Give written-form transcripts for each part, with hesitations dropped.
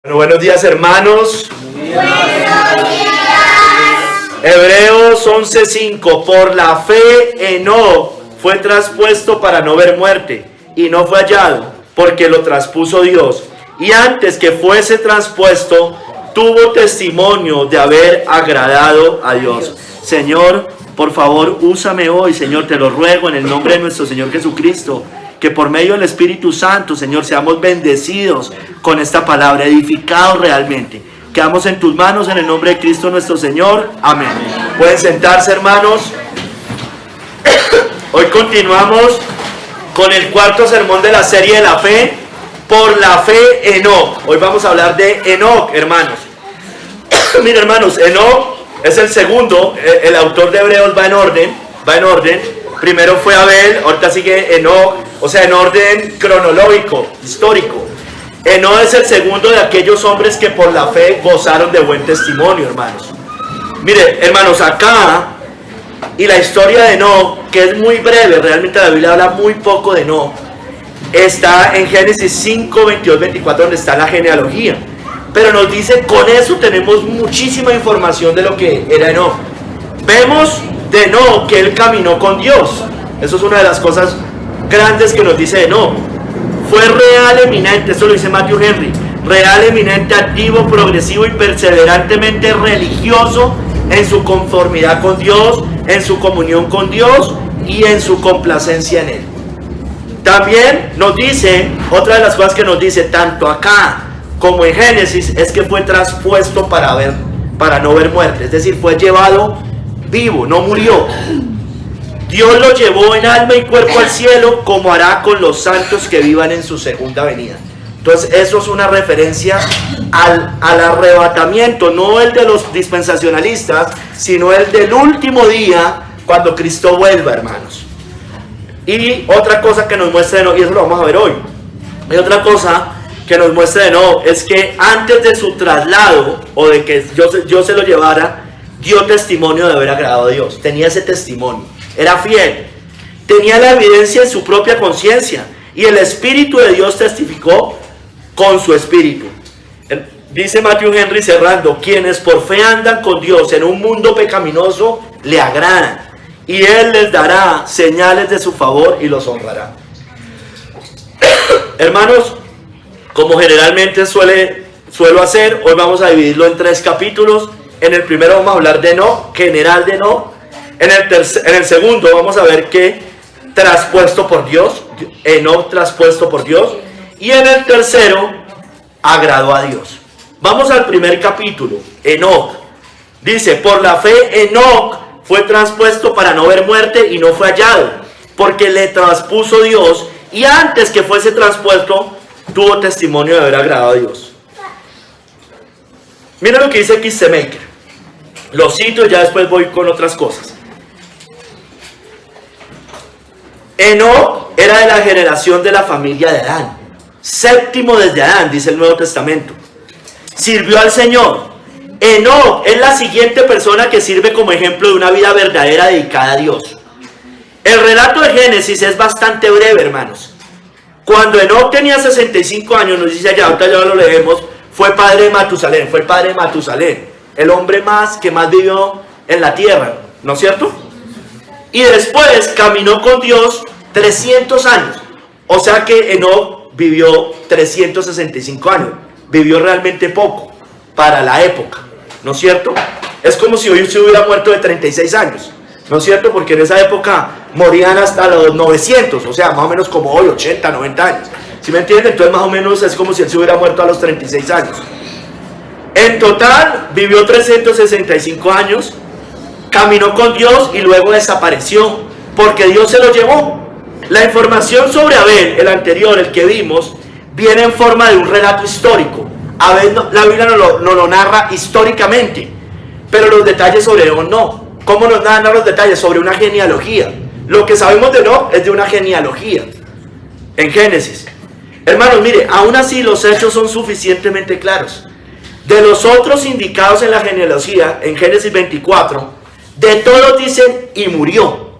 Bueno, buenos días, hermanos. Buenos días. Hebreos 11:5. Por la fe Enoc fue traspuesto para no ver muerte, y no fue hallado, porque lo traspuso Dios. Y antes que fuese traspuesto, tuvo testimonio de haber agradado a Dios. Señor, por favor, úsame hoy, Señor, te lo ruego en el nombre de nuestro Señor Jesucristo. Que por medio del Espíritu Santo, Señor, seamos bendecidos con esta palabra, edificados realmente. Quedamos en tus manos en el nombre de Cristo nuestro Señor. Amén. Pueden sentarse, hermanos. Hoy continuamos con el cuarto sermón de la serie de la fe, por la fe Enoc. Hoy vamos a hablar de Enoc, hermanos. Mira, hermanos, Enoc es el segundo, el autor de Hebreos va en orden. Primero fue Abel, ahorita sigue Enoc, o sea, en orden cronológico, histórico. Enoc es el segundo de aquellos hombres que por la fe gozaron de buen testimonio, hermanos. Mire, hermanos, acá, y la historia de Enoc, que es muy breve, realmente la Biblia habla muy poco de Enoc, está en Génesis 5, 22, 24, donde está la genealogía. Pero nos dice, con eso tenemos muchísima información de lo que era Enoc. Vemos de Enoc que él caminó con Dios. Eso es una de las cosas grandes que nos dice Enoc. Fue real, eminente, eso lo dice Matthew Henry, real, eminente, activo, progresivo y perseverantemente religioso en su conformidad con Dios, en su comunión con Dios y en su complacencia en Él. También nos dice, otra de las cosas que nos dice, tanto acá como en Génesis, es que fue traspuesto para no ver muerte, es decir, fue llevado vivo, no murió. Dios lo llevó en alma y cuerpo al cielo, como hará con los santos que vivan en su segunda venida. Entonces eso es una referencia al arrebatamiento, no el de los dispensacionalistas, sino el del último día, cuando Cristo vuelva, hermanos. Y otra cosa que nos muestra Enoc, y eso lo vamos a ver hoy, y otra cosa que nos muestra Enoc es que antes de su traslado, o de que Dios se lo llevara, dio testimonio de haber agradado a Dios. Tenía ese testimonio, era fiel, tenía la evidencia en su propia conciencia, y el Espíritu de Dios testificó con su espíritu. Dice Matthew Henry cerrando, quienes por fe andan con Dios en un mundo pecaminoso le agradan, y Él les dará señales de su favor y los honrará. Hermanos, como generalmente suelo hacer, hoy vamos a dividirlo en 3 capítulos. En el primero vamos a hablar de Enoc, general de Enoc. En el segundo vamos a ver que traspuesto por Dios, Enoc traspuesto por Dios. Y en el tercero, agradó a Dios. Vamos al primer capítulo, Enoc. Dice, por la fe Enoc fue traspuesto para no ver muerte y no fue hallado, porque le traspuso Dios, y antes que fuese traspuesto, tuvo testimonio de haber agradado a Dios. Mira lo que dice Kistemaker. Lo cito y ya después voy con otras cosas. Enoc era de la generación de la familia de Adán, séptimo desde Adán, dice el Nuevo Testamento. Sirvió al Señor. Enoc es la siguiente persona que sirve como ejemplo de una vida verdadera dedicada a Dios. El relato de Génesis es bastante breve, hermanos. Cuando Enoc tenía 65 años, nos dice allá, ahorita ya lo leemos, fue padre de Matusalén, el hombre que más vivió en la tierra, ¿no es cierto? Y después caminó con Dios 300 años, o sea que Enoc vivió 365 años, vivió realmente poco para la época, ¿no es cierto? Es como si hoy se hubiera muerto de 36 años, ¿no es cierto? Porque en esa época morían hasta los 900, o sea, más o menos como hoy, 80, 90 años. ¿Sí me entienden? Entonces más o menos es como si él se hubiera muerto a los 36 años. En total vivió 365 años, caminó con Dios y luego desapareció, porque Dios se lo llevó. La información sobre Abel, el anterior, el que vimos, viene en forma de un relato histórico. Abel, la Biblia no lo narra históricamente, pero los detalles sobre Enoc no. ¿Cómo nos narran los detalles? Sobre una genealogía. Lo que sabemos de Enoc es de una genealogía en Génesis. Hermanos, mire, aún así los hechos son suficientemente claros. De los otros indicados en la genealogía, en Génesis 24, de todos dicen y murió,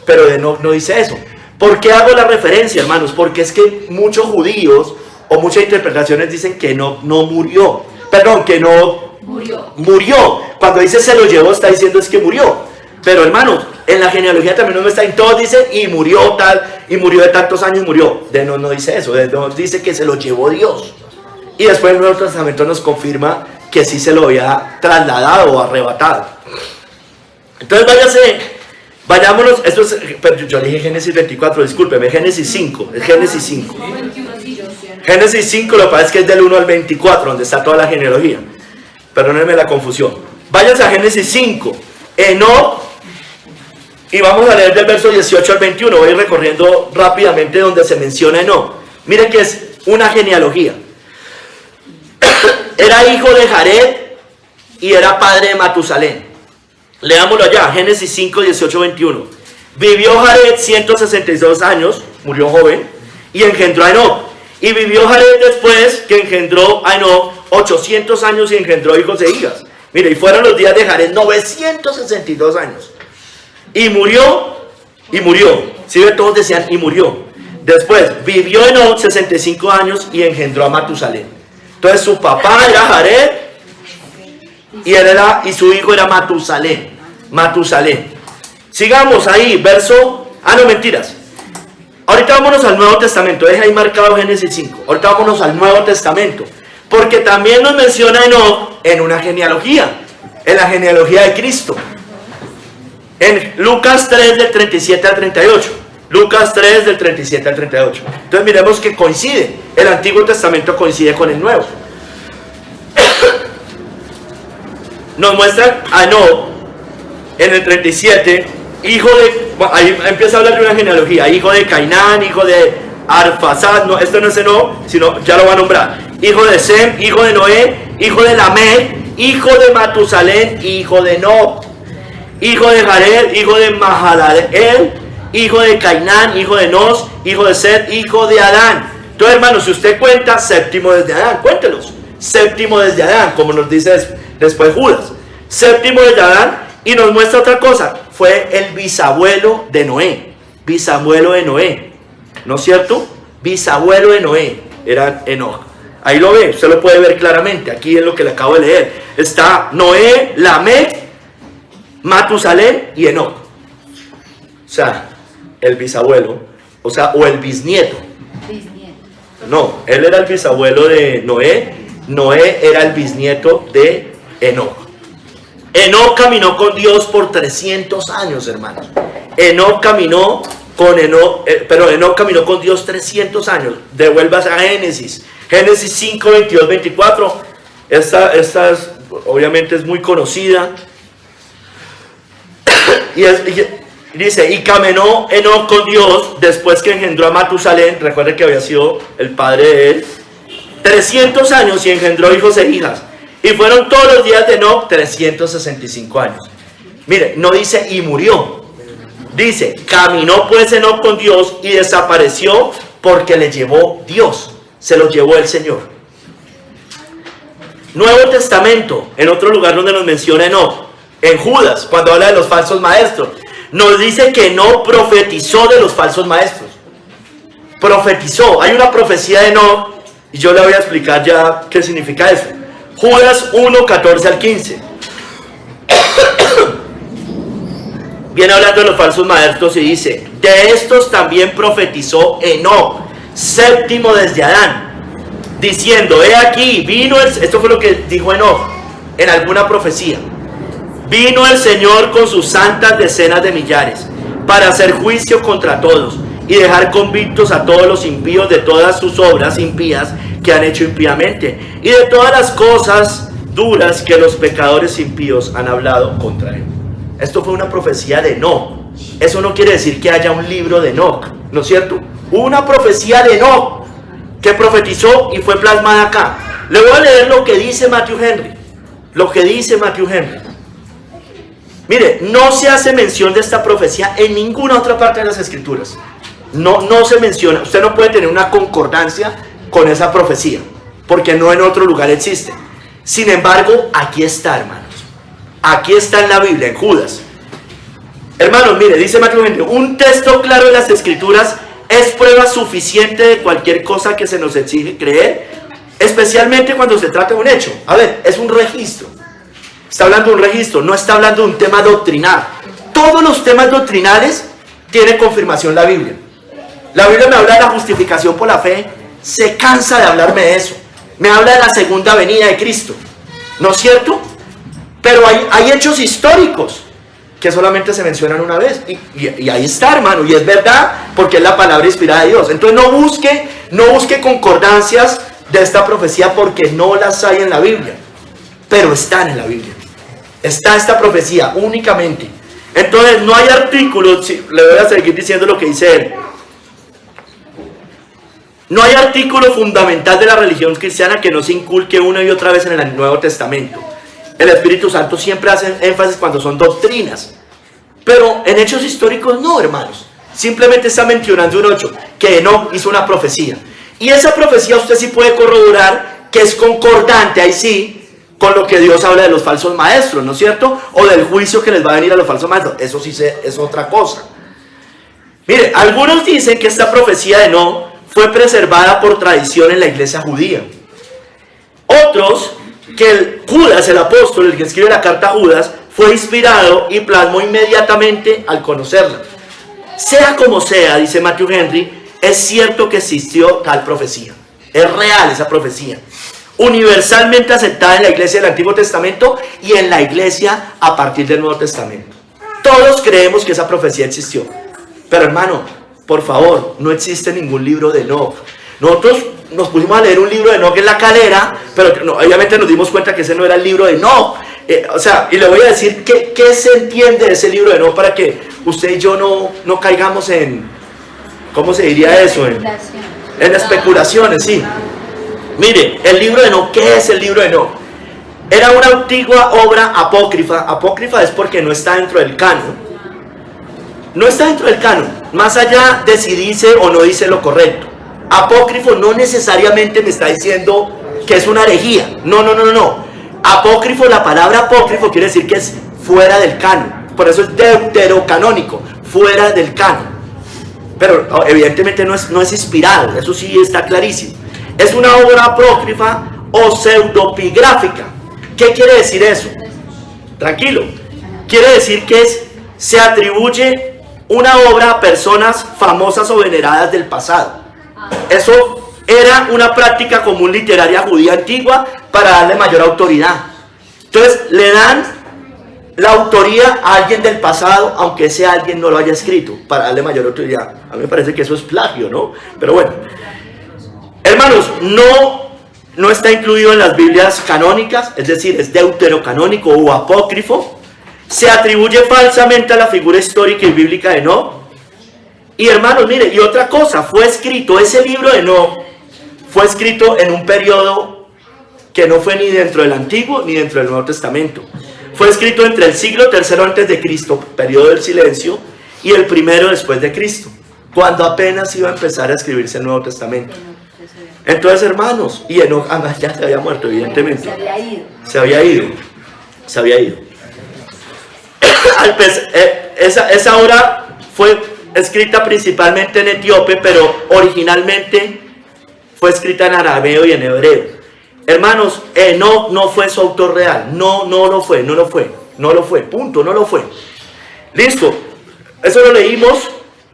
pero de Enoc no dice eso. ¿Por qué hago la referencia, hermanos? Porque es que muchos judíos o muchas interpretaciones dicen que no murió. Perdón, que no murió. Cuando dice se lo llevó, está diciendo es que murió. Pero hermanos, en la genealogía también no está en todos dice y murió tal, y murió de tantos años, murió. De no dice eso, de no dice que se lo llevó Dios. Y después el Nuevo Testamento nos confirma que sí se lo había trasladado o arrebatado. Entonces vayámonos, esto es, pero yo le dije Génesis 24, discúlpeme, Génesis 5, es Génesis 5. Génesis 5 lo que pasa es que es del 1 al 24, donde está toda la genealogía. Perdónenme la confusión. Váyanse a Génesis 5, Enoc, y vamos a leer del verso 18 al 21. Voy recorriendo rápidamente donde se menciona Enoc. Miren que es una genealogía. Era hijo de Jared y era padre de Matusalén. Leámoslo allá, Génesis 5, 18, 21. Vivió Jared 162 años, murió joven, y engendró a Enoc. Y vivió Jared después que engendró a Enoc 800 años y engendró hijos e hijas. Mire, y fueron los días de Jared 962 años. Y murió. Si ve, todos decían y murió. Después vivió Enoc 65 años y engendró a Matusalén. Entonces su papá era Jared y su hijo era Matusalén. Sigamos ahí, verso. No, mentiras. Ahorita vámonos al Nuevo Testamento. Deja ahí marcado Génesis 5. Ahorita vámonos al Nuevo Testamento. Porque también nos menciona Enoc en una genealogía. En la genealogía de Cristo. En Lucas 3 del 37 al 38. Lucas 3 del 37 al 38. Entonces miremos que coincide. El Antiguo Testamento coincide con el Nuevo. Nos muestra a Enoc en el 37, hijo de... Ahí empieza a hablar de una genealogía. Hijo de Cainán, hijo de Arfaxad. No, esto no es Enoc, sino ya lo va a nombrar. Hijo de Sem, hijo de Noé, hijo de Lamec, hijo de Matusalén, hijo de Enoc. Hijo de Jared, hijo de Mahalaleel, hijo de Cainán, hijo de Enos, hijo de Set, hijo de Adán. Entonces, hermanos, si usted cuenta, séptimo desde Adán, cuéntelos. Séptimo desde Adán, como nos dice después Judas. Séptimo desde Adán, y nos muestra otra cosa. Fue el bisabuelo de Noé. Bisabuelo de Noé. ¿No es cierto? Bisabuelo de Noé era Enoc. Ahí lo ve, usted lo puede ver claramente. Aquí es lo que le acabo de leer. Está Noé, Lamec, Matusalén y Enoc. O sea, el bisabuelo, o el bisnieto. No, él era el bisabuelo de Noé. Noé era el bisnieto de Enoc. Enoc caminó con Dios por 300 años, hermanos. Enoc caminó con Dios 300 años. Devuélvase a Génesis. Génesis 5, 22, 24. Esta obviamente es muy conocida. Y dice, y caminó Enoc con Dios después que engendró a Matusalén. Recuerden que había sido el padre de él. 300 años y engendró hijos e hijas. Y fueron todos los días de Enoc 365 años. Mire, no dice y murió. Dice, caminó pues Enoc con Dios y desapareció porque le llevó Dios. Se lo llevó el Señor. Nuevo Testamento, en otro lugar donde nos menciona Enoc. En Judas, cuando habla de los falsos maestros, nos dice que no profetizó de los falsos maestros. Profetizó. Hay una profecía de Enoc, y yo le voy a explicar ya qué significa eso. Judas 1, 14 al 15. Viene hablando de los falsos maestros y dice, de estos también profetizó Enoc, séptimo desde Adán, diciendo, he aquí, vino esto fue lo que dijo Enoc en alguna profecía. Vino el Señor con sus santas decenas de millares para hacer juicio contra todos y dejar convictos a todos los impíos de todas sus obras impías que han hecho impíamente y de todas las cosas duras que los pecadores impíos han hablado contra él. Esto fue una profecía de Enoc. Eso no quiere decir que haya un libro de Enoc, ¿no es cierto? Una profecía de Enoc que profetizó y fue plasmada acá. Le voy a leer lo que dice Matthew Henry. Lo que dice Matthew Henry. Mire, no se hace mención de esta profecía en ninguna otra parte de las Escrituras. No se menciona. Usted no puede tener una concordancia con esa profecía, porque no en otro lugar existe. Sin embargo, aquí está, hermanos. Aquí está en la Biblia, en Judas. Hermanos, mire, dice Matthew Henry, un texto claro de las Escrituras es prueba suficiente de cualquier cosa que se nos exige creer, especialmente cuando se trata de un hecho. A ver, es un registro. Está hablando de un registro, no está hablando de un tema doctrinal. Todos los temas doctrinales tienen confirmación la Biblia. La Biblia me habla de la justificación por la fe, se cansa de hablarme de eso. Me habla de la segunda venida de Cristo, ¿no es cierto? Pero hay hechos históricos que solamente se mencionan una vez. Y ahí está, hermano, y es verdad, porque es la palabra inspirada de Dios. Entonces no busque concordancias de esta profecía, porque no las hay en la Biblia, pero están en la Biblia. Está esta profecía únicamente. Entonces no hay artículos, sí, le voy a seguir diciendo lo que dice él. No hay artículo fundamental de la religión cristiana que no se inculque una y otra vez en el Nuevo Testamento. El Espíritu Santo siempre hace énfasis cuando son doctrinas, pero en hechos históricos no, hermanos. Simplemente está mencionando un hecho, que Enoc hizo una profecía, y esa profecía usted sí puede corroborar que es concordante, ahí sí, con lo que Dios habla de los falsos maestros, ¿no es cierto? O del juicio que les va a venir a los falsos maestros. Eso sí es otra cosa. Mire, algunos dicen que esta profecía de Enoc fue preservada por tradición en la iglesia judía. Otros, que Judas, el apóstol, el que escribe la carta a Judas, fue inspirado y plasmó inmediatamente al conocerla. Sea como sea, dice Matthew Henry, es cierto que existió tal profecía. Es real esa profecía. Universalmente aceptada en la iglesia del Antiguo Testamento y en la iglesia a partir del Nuevo Testamento. Todos creemos que esa profecía existió. Pero hermano, por favor, no existe ningún libro de Enoc. Nosotros nos pusimos a leer un libro de Enoc en la calera, pero no, obviamente nos dimos cuenta que ese no era el libro de Enoc. Y le voy a decir qué se entiende de ese libro de Enoc para que usted y yo no caigamos en, ¿cómo se diría eso? En especulaciones, sí. Mire, el libro de Enoc, ¿qué es el libro de Enoc? Era una antigua obra apócrifa. Apócrifa es porque no está dentro del canon. No está dentro del canon, más allá de si dice o no dice lo correcto. Apócrifo no necesariamente me está diciendo que es una herejía. No. Apócrifo, la palabra apócrifo quiere decir que es fuera del canon. Por eso es deuterocanónico, fuera del canon. Pero evidentemente no es inspirado, eso sí está clarísimo. Es una obra apócrifa o pseudopigráfica. ¿Qué quiere decir eso? Tranquilo. Quiere decir que se atribuye una obra a personas famosas o veneradas del pasado. Eso era una práctica común literaria judía antigua para darle mayor autoridad. Entonces le dan la autoría a alguien del pasado, aunque ese alguien no lo haya escrito, para darle mayor autoridad. A mí me parece que eso es plagio, ¿no? Pero bueno, hermanos, no está incluido en las Biblias canónicas, es decir, es deuterocanónico o apócrifo. Se atribuye falsamente a la figura histórica y bíblica de Enoc. Y hermanos, mire, y otra cosa, fue escrito, ese libro de Enoc fue escrito en un periodo que no fue ni dentro del Antiguo ni dentro del Nuevo Testamento. Fue escrito entre el siglo III antes de Cristo, periodo del silencio, y el primero después de Cristo, cuando apenas iba a empezar a escribirse el Nuevo Testamento. Entonces, hermanos, y Enoc ya se había muerto, evidentemente. Se había ido. Esa obra fue escrita principalmente en etíope, pero originalmente fue escrita en arameo y en hebreo. Hermanos, Enoc no fue su autor real. No lo fue. Punto, no lo fue. Listo. Eso lo leímos.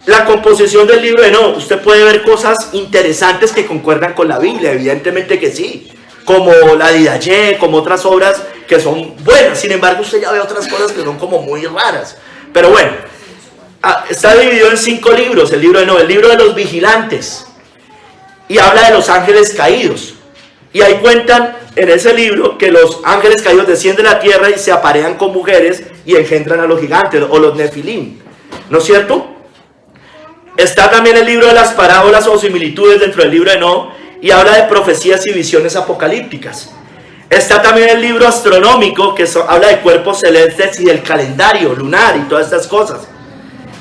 La composición del libro de Enoc. Usted puede ver cosas interesantes que concuerdan con la Biblia. Evidentemente que sí. Como la Didache, como otras obras que son buenas. Sin embargo, usted ya ve otras cosas que son como muy raras. Pero bueno, está dividido en 5 libros. El libro de Enoc, el libro de los vigilantes. Y habla de los ángeles caídos. Y ahí cuentan en ese libro que los ángeles caídos descienden a la tierra y se aparean con mujeres y engendran a los gigantes o los nefilim. ¿No es cierto? Está también el libro de las parábolas o similitudes dentro del libro de Enoc y habla de profecías y visiones apocalípticas. Está también el libro astronómico que habla de cuerpos celestes y del calendario lunar y todas estas cosas.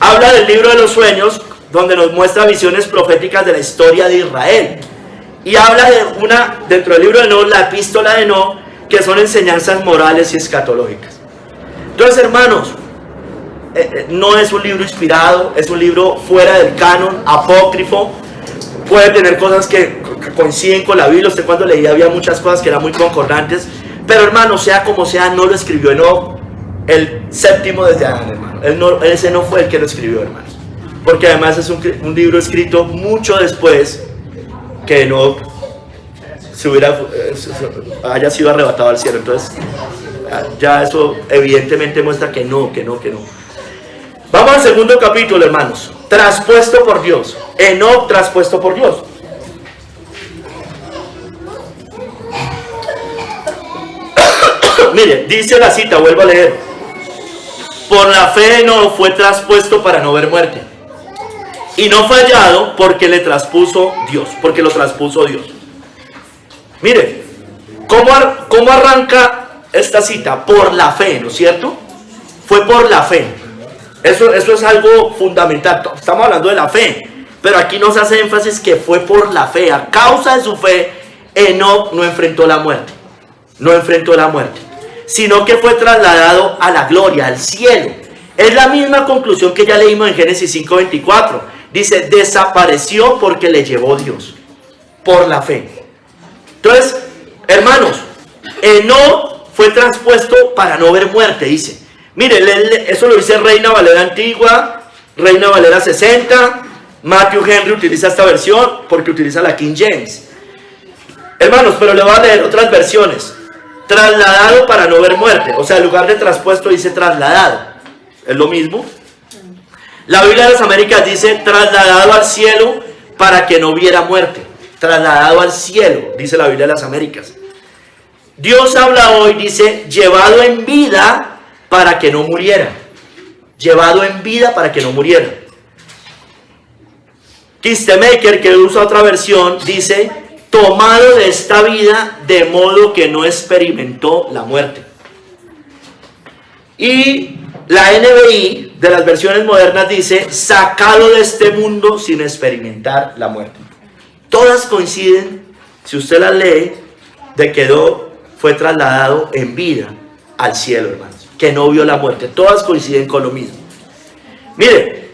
Habla del libro de los sueños, donde nos muestra visiones proféticas de la historia de Israel. Y habla de dentro del libro de Enoc, la epístola de Enoc, que son enseñanzas morales y escatológicas. Entonces, hermanos, no es un libro inspirado, es un libro fuera del canon, apócrifo. Puede tener cosas que coinciden con la Biblia. Usted cuando leía había muchas cosas que eran muy concordantes. Pero hermano, sea como sea, no lo escribió Enoc, el séptimo desde Adán, hermano. Ese no fue el que lo escribió, hermanos. Porque además es un libro escrito mucho después que Enoc haya sido arrebatado al cielo. Entonces, ya eso evidentemente muestra que no. Vamos al segundo capítulo, hermanos. Traspuesto por Dios. Enoc traspuesto por Dios. Mire, dice la cita, vuelvo a leer. Por la fe Enoc fue traspuesto para no ver muerte. Y no fue hallado porque le traspuso Dios. Porque lo traspuso Dios. Mire, ¿cómo arranca esta cita? Por la fe, ¿no es cierto? Fue por la fe. Eso es algo fundamental. Estamos hablando de la fe. Pero aquí nos hace énfasis que fue por la fe. A causa de su fe, Enoc no enfrentó la muerte. No enfrentó la muerte. Sino que fue trasladado a la gloria, al cielo. Es la misma conclusión que ya leímos en Génesis 5:24. Dice, desapareció porque le llevó Dios. Por la fe. Entonces, hermanos, Enoc fue traspuesto para no ver muerte, dice. Mire, eso lo dice Reina Valera Antigua, Reina Valera 60, Matthew Henry utiliza esta versión porque utiliza la King James. Hermanos, pero le voy a leer otras versiones. Trasladado para no ver muerte. O sea, en lugar de traspuesto dice trasladado. Es lo mismo. La Biblia de las Américas dice trasladado al cielo para que no viera muerte. Trasladado al cielo, dice la Biblia de las Américas. Dios habla hoy, dice, llevado en vida para que no muriera. Llevado en vida para que no muriera. Kistemaker, que usa otra versión, dice, tomado de esta vida de modo que no experimentó la muerte. Y la NBI de las versiones modernas dice, sacado de este mundo sin experimentar la muerte. Todas coinciden, si usted las lee, de que fue trasladado en vida al cielo, hermanos, que no vio la muerte. Todas coinciden con lo mismo. Mire,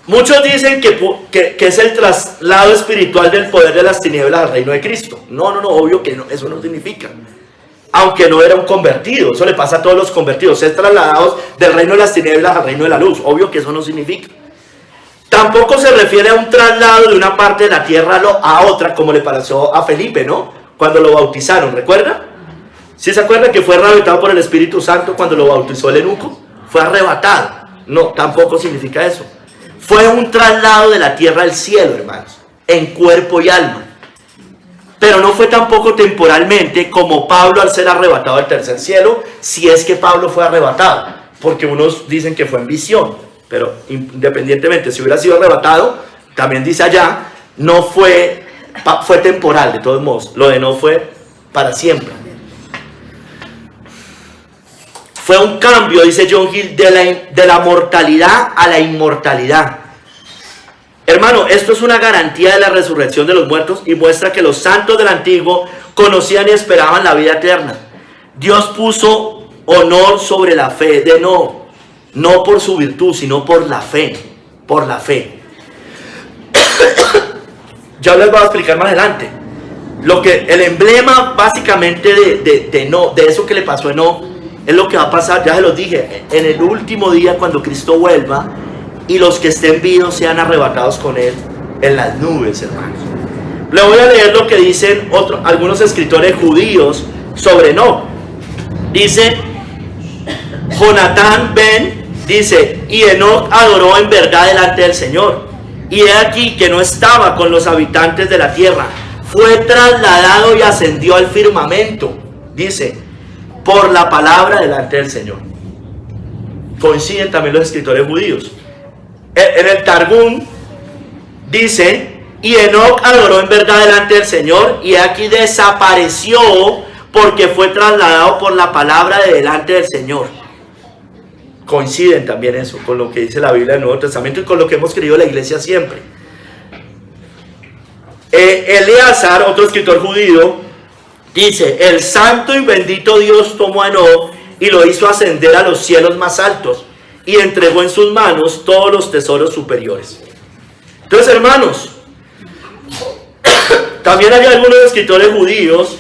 muchos dicen que es el traslado espiritual del poder de las tinieblas al reino de Cristo. No, obvio que no, eso no significa. Aunque no era un convertido, eso le pasa a todos los convertidos, ser trasladados del reino de las tinieblas al reino de la luz. Obvio que eso no significa. Tampoco se refiere a un traslado de una parte de la tierra a otra, como le pasó a Felipe, ¿no? Cuando lo bautizaron, ¿recuerda? ¿Sí se acuerda que fue arrebatado por el Espíritu Santo cuando lo bautizó el eunuco? Fue arrebatado. No, tampoco significa eso. Fue un traslado de la tierra al cielo, hermanos, en cuerpo y alma. Pero no fue tampoco temporalmente como Pablo al ser arrebatado al tercer cielo, si es que Pablo fue arrebatado, porque unos dicen que fue en visión. Pero independientemente, si hubiera sido arrebatado, también dice allá, no fue temporal, de todos modos. Lo de no fue para siempre. Fue un cambio, dice John Gill, de la mortalidad a la inmortalidad. Hermano, esto es una garantía de la resurrección de los muertos y muestra que los santos del antiguo conocían y esperaban la vida eterna. Dios puso honor sobre la fe de no por su virtud, sino por la fe. Por la fe. Ya les voy a explicar más adelante. El emblema básicamente de eso que le pasó a Enoc es lo que va a pasar, ya se los dije, en el último día cuando Cristo vuelva y los que estén vivos sean arrebatados con él en las nubes, hermanos. Le voy a leer lo que dicen algunos escritores judíos sobre Enoc. Dice Jonatán Ben, dice, y Enoc adoró en verdad delante del Señor, y he aquí que no estaba con los habitantes de la tierra, fue trasladado y ascendió al firmamento, dice, por la palabra delante del Señor. Coinciden también los escritores judíos. En el Targum dice, y Enoc adoró en verdad delante del Señor, y aquí desapareció porque fue trasladado por la palabra de delante del Señor. Coinciden también eso con lo que dice la Biblia del Nuevo Testamento y con lo que hemos creído la iglesia siempre. Eleazar, otro escritor judío, dice, el santo y bendito Dios tomó a Enoc y lo hizo ascender a los cielos más altos y entregó en sus manos todos los tesoros superiores. Entonces, hermanos, también hay algunos escritores judíos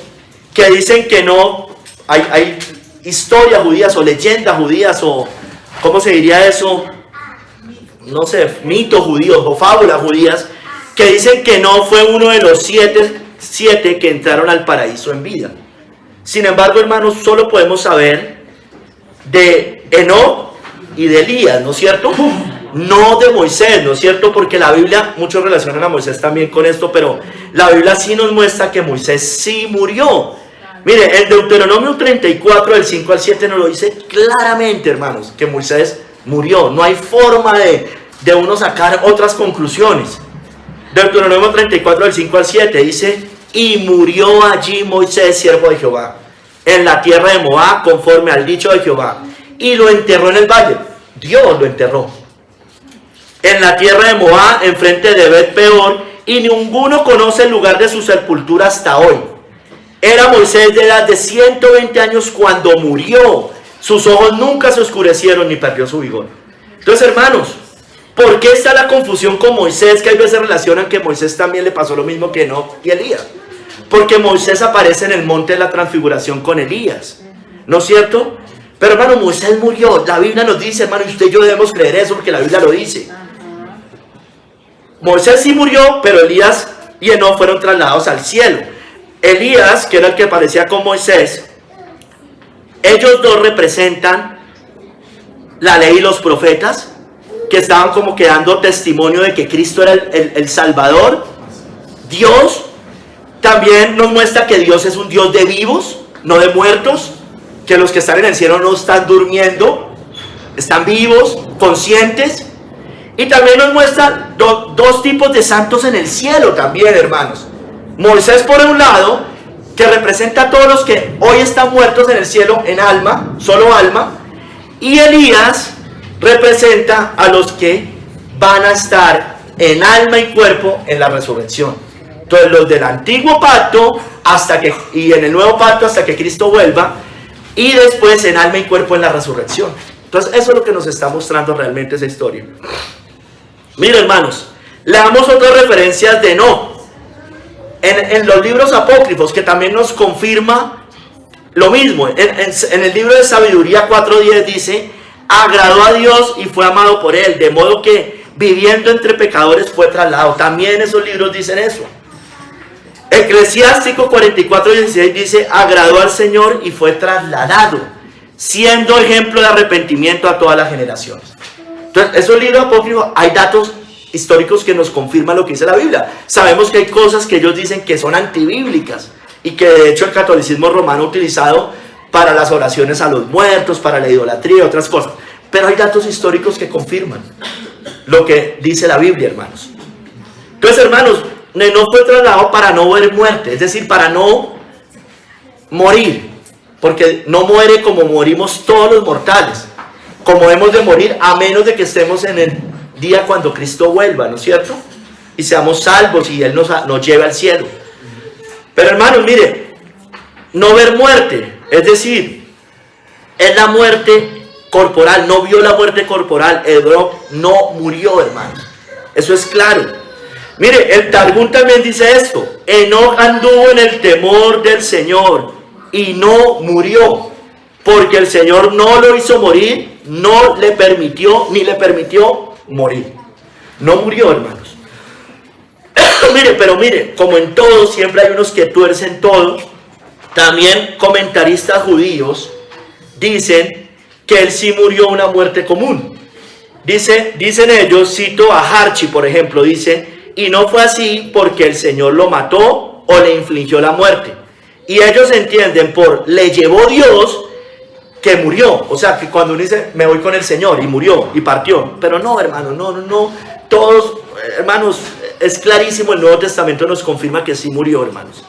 que dicen que no, hay historias judías o leyendas judías o, ¿cómo se diría eso? No sé, mitos judíos o fábulas judías que dicen que no fue uno de los siete que entraron al paraíso en vida. Sin embargo, hermanos, solo podemos saber de Enoc y de Elías, ¿no es cierto? No de Moisés, ¿no es cierto? Porque la Biblia, muchos relacionan a Moisés también con esto, pero la Biblia sí nos muestra que Moisés sí murió. Mire, en Deuteronomio 34, del 5 al 7 nos lo dice claramente, hermanos, que Moisés murió. No hay forma de uno sacar otras conclusiones. Deuteronomio 34, del 5 al 7 dice: y murió allí Moisés, siervo de Jehová, en la tierra de Moab, conforme al dicho de Jehová, y lo enterró en el valle. Dios lo enterró en la tierra de Moab, enfrente de Bet Peor, y ninguno conoce el lugar de su sepultura hasta hoy. Era Moisés de edad de 120 años cuando murió. Sus ojos nunca se oscurecieron ni perdió su vigor. Entonces, hermanos, ¿por qué está la confusión con Moisés? Que hay veces relacionan que Moisés también le pasó lo mismo que Enoc y Elías. Porque Moisés aparece en el monte de la transfiguración con Elías, ¿no es cierto? Pero, hermano, Moisés murió. La Biblia nos dice, hermano, y usted y yo debemos creer eso porque la Biblia lo dice. Moisés sí murió, pero Elías y Enoc fueron trasladados al cielo. Elías, que era el que parecía con Moisés, ellos dos representan la ley y los profetas, que estaban como que dando testimonio de que Cristo era el Salvador. Dios también nos muestra que Dios es un Dios de vivos, no de muertos, que los que están en el cielo no están durmiendo, están vivos, conscientes. Y también nos muestra dos tipos de santos en el cielo también, hermanos. Moisés por un lado, que representa a todos los que hoy están muertos en el cielo en alma, solo alma. Y Elías representa a los que van a estar en alma y cuerpo en la resurrección. Entonces los del antiguo pacto y en el nuevo pacto hasta que Cristo vuelva, y después en alma y cuerpo en la resurrección. Entonces eso es lo que nos está mostrando realmente esa historia. Mira, hermanos, leamos otras referencias de Enoc en los libros apócrifos, que también nos confirma lo mismo. En el libro de Sabiduría 4:10 dice: agradó a Dios y fue amado por él, de modo que viviendo entre pecadores fue trasladado. También esos libros dicen eso. Eclesiástico 44:16 dice: agradó al Señor y fue trasladado, siendo ejemplo de arrepentimiento a todas las generaciones. Entonces, esos libros apócrifos, hay datos históricos que nos confirman lo que dice la Biblia. Sabemos que hay cosas que ellos dicen que son antibíblicas y que de hecho el catolicismo romano ha utilizado para las oraciones a los muertos, para la idolatría y otras cosas. Pero hay datos históricos que confirman lo que dice la Biblia, hermanos. Entonces, hermanos, Enoc fue trasladado para no ver muerte, es decir, para no morir, porque no muere como morimos todos los mortales, como hemos de morir a menos de que estemos en el día cuando Cristo vuelva, ¿no es cierto? Y seamos salvos y Él nos lleve al cielo. Pero, hermanos, mire, no ver muerte, es decir, es la muerte corporal, no vio la muerte corporal. Enoc no murió, hermanos, eso es claro. Mire, el Targum también dice esto: Enoc anduvo en el temor del Señor y no murió, porque el Señor no lo hizo morir, no le permitió, ni le permitió morir. No murió, hermanos. Pero mire, como en todo, siempre hay unos que tuercen todo. También comentaristas judíos dicen que él sí murió una muerte común. Dicen ellos, cito a Harchi, por ejemplo, dice: y no fue así porque el Señor lo mató o le infligió la muerte. Y ellos entienden por le llevó Dios que murió. O sea, que cuando uno dice me voy con el Señor y murió y partió. Pero no, hermano, no. Todos, hermanos, es clarísimo, el Nuevo Testamento nos confirma que sí murió, hermanos.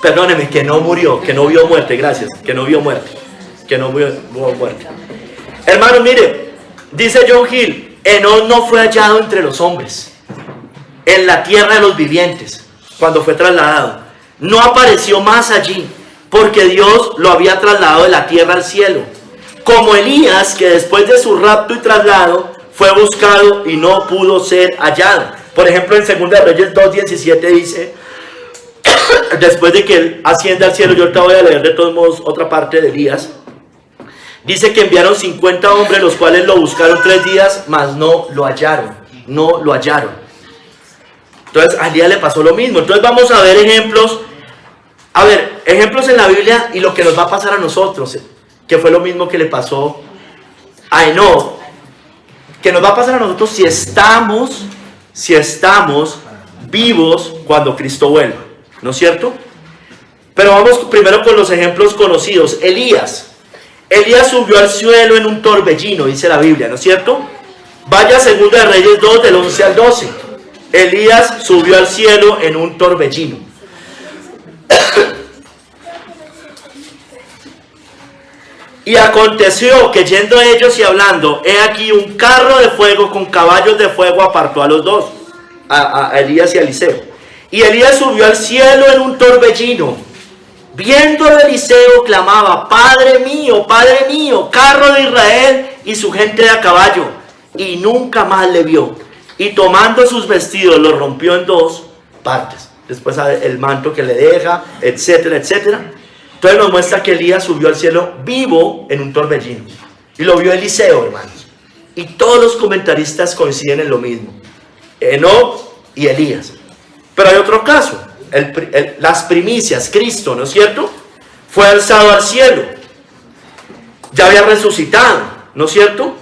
Perdóneme, que no murió, que no vio muerte, gracias. Que no vio muerte. Hermanos, mire, dice John Hill: Enoc no fue hallado entre los hombres, en la tierra de los vivientes, cuando fue trasladado. No apareció más allí, porque Dios lo había trasladado de la tierra al cielo. como Elías, que después de su rapto y traslado fue buscado y no pudo ser hallado. Por ejemplo, en 2 Reyes 2:17 dice, después de que él asciende al cielo, yo ahorita voy a leer de todos modos otra parte de Elías, dice que enviaron 50 hombres, los cuales lo buscaron 3 días, mas no lo hallaron, no lo hallaron. Entonces a Elías le pasó lo mismo. Entonces vamos a ver ejemplos en la Biblia y lo que nos va a pasar a nosotros, que fue lo mismo que le pasó a Enoc, que nos va a pasar a nosotros si estamos vivos cuando Cristo vuelva, ¿no es cierto? Pero vamos primero con los ejemplos conocidos. Elías subió al cielo en un torbellino, dice la Biblia, ¿no es cierto? Vaya a 2 Reyes 2 del 11 al 12. Elías subió al cielo en un torbellino. Y aconteció que yendo ellos y hablando, he aquí un carro de fuego con caballos de fuego apartó a los dos, a Elías y a Eliseo. Y Elías subió al cielo en un torbellino. Viéndolo Eliseo clamaba, Padre mío, carro de Israel y su gente de a caballo. Y nunca más le vio. Y tomando sus vestidos los rompió en 2 partes. Después el manto que le deja, etcétera, etcétera. Entonces nos muestra que Elías subió al cielo vivo en un torbellino. Y lo vio Eliseo, hermanos. Y todos los comentaristas coinciden en lo mismo. Enoc y Elías. Pero hay otro caso. Las primicias, Cristo, ¿no es cierto? Fue alzado al cielo. Ya había resucitado, ¿no es cierto?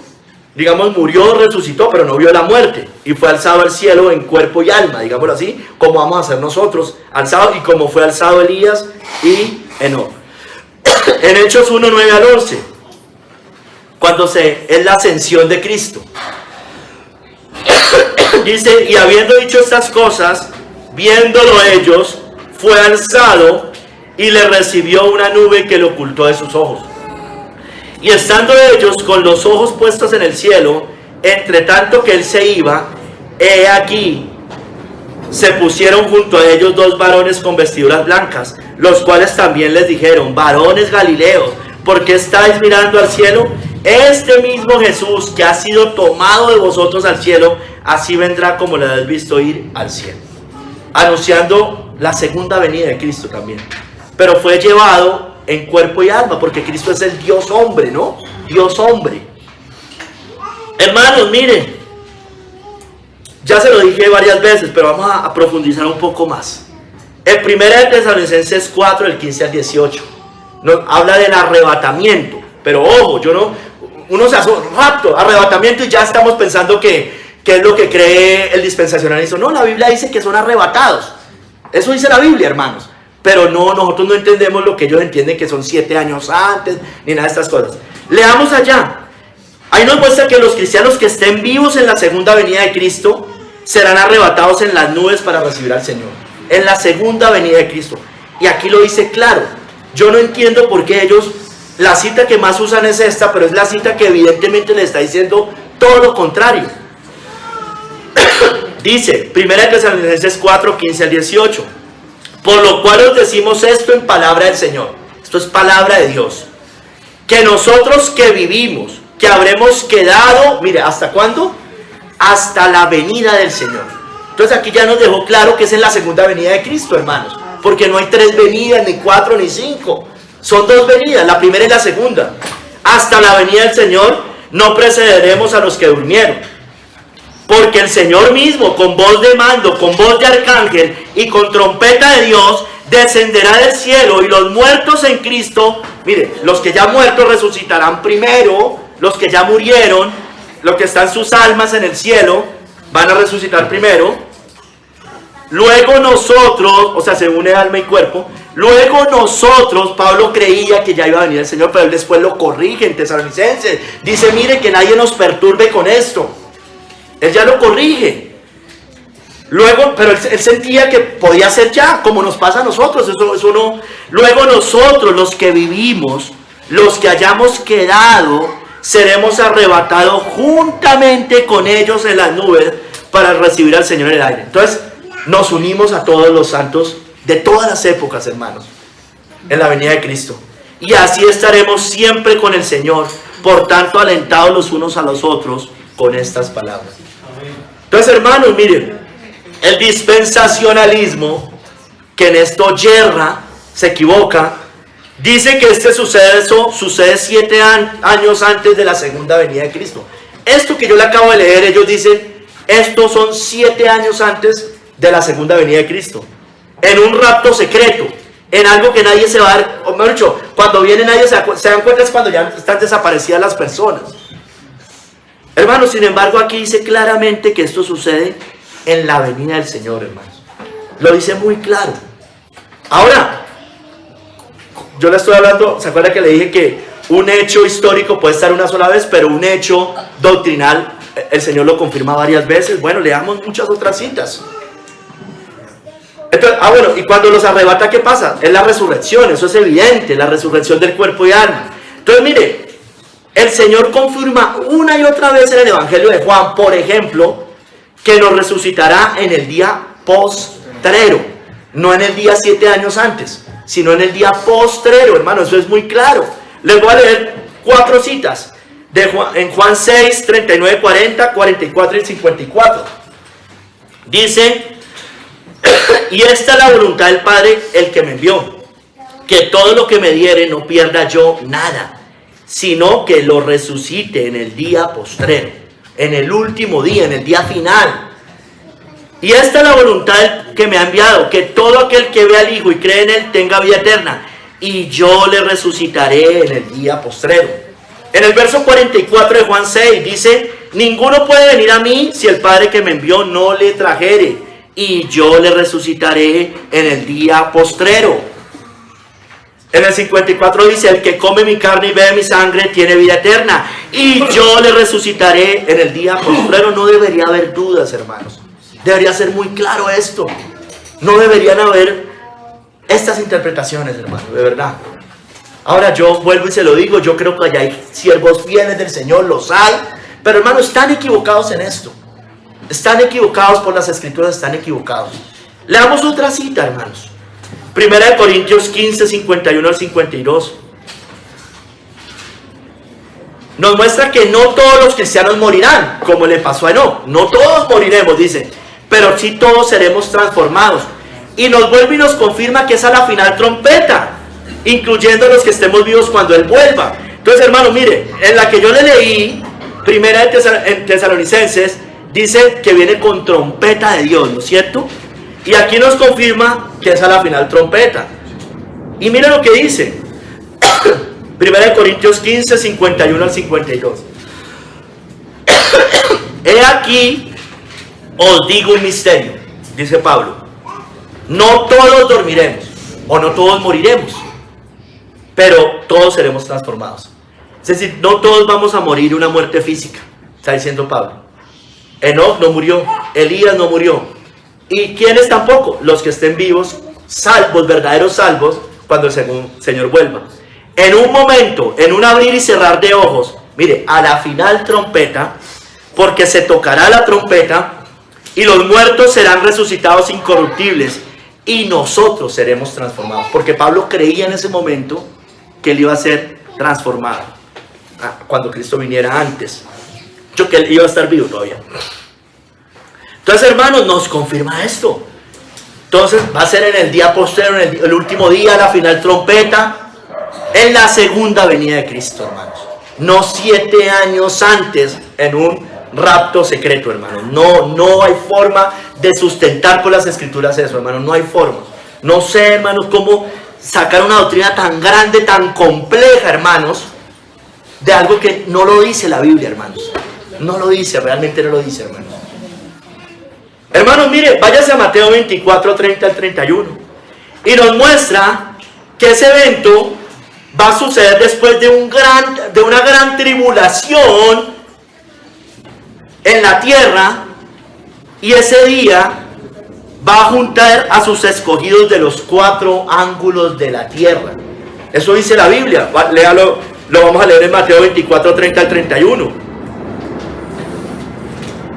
Digamos, murió, resucitó, pero no vio la muerte. Y fue alzado al cielo en cuerpo y alma, digámoslo así, como vamos a hacer nosotros, alzado, y como fue alzado Elías y Enoc. En Hechos 1, 9 al 11, es la ascensión de Cristo. Dice, y habiendo dicho estas cosas, viéndolo ellos, fue alzado y le recibió una nube que le ocultó de sus ojos. Y estando ellos con los ojos puestos en el cielo, entre tanto que él se iba, he aquí, se pusieron junto a ellos 2 varones con vestiduras blancas, los cuales también les dijeron, varones galileos, ¿por qué estáis mirando al cielo? Este mismo Jesús que ha sido tomado de vosotros al cielo, así vendrá como le habéis visto ir al cielo. Anunciando la segunda venida de Cristo también. Pero fue llevado en cuerpo y alma, porque Cristo es el Dios hombre, ¿no? Dios hombre. Hermanos, miren, ya se lo dije varias veces, pero vamos a profundizar un poco más. En 1 Tesalonicenses 4, del 15 al 18, nos habla del arrebatamiento. Pero ojo, uno se hace rapto, arrebatamiento, y ya estamos pensando que es lo que cree el dispensacionalismo. No, la Biblia dice que son arrebatados. Eso dice la Biblia, hermanos. Pero no, nosotros no entendemos lo que ellos entienden, que son 7 años antes, ni nada de estas cosas. Leamos allá. Ahí nos muestra que los cristianos que estén vivos en la segunda venida de Cristo serán arrebatados en las nubes para recibir al Señor. En la segunda venida de Cristo. Y aquí lo dice claro. Yo no entiendo por qué ellos, la cita que más usan es esta, pero es la cita que evidentemente le está diciendo todo lo contrario. Dice, 1 Tesalonicenses 4, 15 al 18. Por lo cual os decimos esto en palabra del Señor. Esto es palabra de Dios. Que nosotros que vivimos, que habremos quedado, mire, ¿hasta cuándo? Hasta la venida del Señor. Entonces aquí ya nos dejó claro que es en la segunda venida de Cristo, hermanos. Porque no hay 3 venidas, ni 4, ni 5. Son 2 venidas, la primera y la segunda. Hasta la venida del Señor no precederemos a los que durmieron. Porque el Señor mismo, con voz de mando, con voz de arcángel y con trompeta de Dios, descenderá del cielo, y los muertos en Cristo, mire, los que ya muertos resucitarán primero, los que ya murieron, los que están sus almas en el cielo, van a resucitar primero. Luego nosotros, o sea, se une alma y cuerpo. Luego nosotros, Pablo creía que ya iba a venir el Señor, pero él después lo corrige en Tesalonicenses. Dice, mire, que nadie nos perturbe con esto. Él ya lo corrige. Luego, pero él sentía que podía ser ya, como nos pasa a nosotros. Eso no. Luego nosotros, los que vivimos, los que hayamos quedado, seremos arrebatados juntamente con ellos en las nubes para recibir al Señor en el aire. Entonces, nos unimos a todos los santos de todas las épocas, hermanos, en la venida de Cristo. Y así estaremos siempre con el Señor. Por tanto, alentados los unos a los otros con estas palabras. Entonces, hermanos, miren, el dispensacionalismo, que en esto yerra, se equivoca, dice que este suceso sucede 7 años antes de la segunda venida de Cristo. Esto que yo le acabo de leer, ellos dicen, estos son 7 años antes de la segunda venida de Cristo. En un rapto secreto, en algo que nadie se va a dar, o mejor dicho, cuando viene nadie se dan cuenta es cuando ya están desaparecidas las personas. Hermanos, sin embargo, aquí dice claramente que esto sucede en la venida del Señor, hermanos. Lo dice muy claro. Ahora, yo le estoy hablando, ¿se acuerda que le dije que un hecho histórico puede estar una sola vez, pero un hecho doctrinal, el Señor lo confirma varias veces? Bueno, leamos muchas otras citas. Entonces, bueno, y cuando los arrebata, ¿qué pasa? Es la resurrección, eso es evidente, la resurrección del cuerpo y alma. Entonces, mire, el Señor confirma una y otra vez en el Evangelio de Juan, por ejemplo, que nos resucitará en el día postrero, no en el día 7 años antes, sino en el día postrero, hermano, eso es muy claro. Les voy a leer 4 citas en Juan 6, 39, 40, 44 y 54. Dice: y esta es la voluntad del Padre, el que me envió, que todo lo que me diere no pierda yo nada, sino que lo resucite en el día postrero, en el último día, en el día final. Y esta es la voluntad que me ha enviado, que todo aquel que ve al Hijo y cree en Él tenga vida eterna, y yo le resucitaré en el día postrero. En el verso 44 de Juan 6 dice: ninguno puede venir a mí si el Padre que me envió no le trajere, y yo le resucitaré en el día postrero. En el 54 dice: el que come mi carne y bebe mi sangre tiene vida eterna, y yo le resucitaré en el día postrero. No debería haber dudas, hermanos. Debería ser muy claro esto. No deberían haber estas interpretaciones, hermano, de verdad. Ahora yo vuelvo y se lo digo, yo creo que allá hay siervos fieles del Señor, los hay, pero hermanos, están equivocados en esto. Están equivocados por las escrituras, están equivocados. Leamos otra cita, hermanos. Primera de Corintios 15, 51 al 52. Nos muestra que no todos los cristianos morirán, como le pasó a Enoc. No todos moriremos, dice, pero sí todos seremos transformados. Y nos vuelve y nos confirma que es a la final trompeta, incluyendo los que estemos vivos cuando Él vuelva. Entonces, hermano, mire, en la que yo le leí, primera en Tesalonicenses, dice que viene con trompeta de Dios, ¿no es cierto? Y aquí nos confirma que es a la final trompeta. Y mira lo que dice. Primera de Corintios 15, 51 al 52. He aquí, os digo un misterio, dice Pablo. No todos dormiremos, o no todos moriremos, pero todos seremos transformados. Es decir, no todos vamos a morir una muerte física, está diciendo Pablo. Enoc no murió, Elías no murió. ¿Y quiénes tampoco? Los que estén vivos, salvos, verdaderos salvos, cuando el Señor vuelva. En un momento, en un abrir y cerrar de ojos, mire, a la final trompeta, porque se tocará la trompeta, y los muertos serán resucitados incorruptibles, y nosotros seremos transformados. Porque Pablo creía en ese momento que él iba a ser transformado, cuando Cristo viniera antes. Yo que él iba a estar vivo todavía. Entonces, hermanos, nos confirma esto. Entonces va a ser en el día postrero, en el último día, la final trompeta, en la segunda venida de Cristo, hermanos. No 7 años antes, en un rapto secreto, hermanos. No hay forma de sustentar por las escrituras eso, hermanos. No hay forma. No sé, hermanos, cómo sacar una doctrina tan grande, tan compleja, hermanos, de algo que no lo dice la Biblia, hermanos. No lo dice, realmente no lo dice, hermanos. Hermanos, mire, váyase a Mateo 24, 30 al 31. Y nos muestra que ese evento va a suceder después de una gran tribulación en la tierra. Y ese día va a juntar a sus escogidos de los 4 ángulos de la tierra. Eso dice la Biblia. Léalo, lo vamos a leer en Mateo 24, 30 al 31.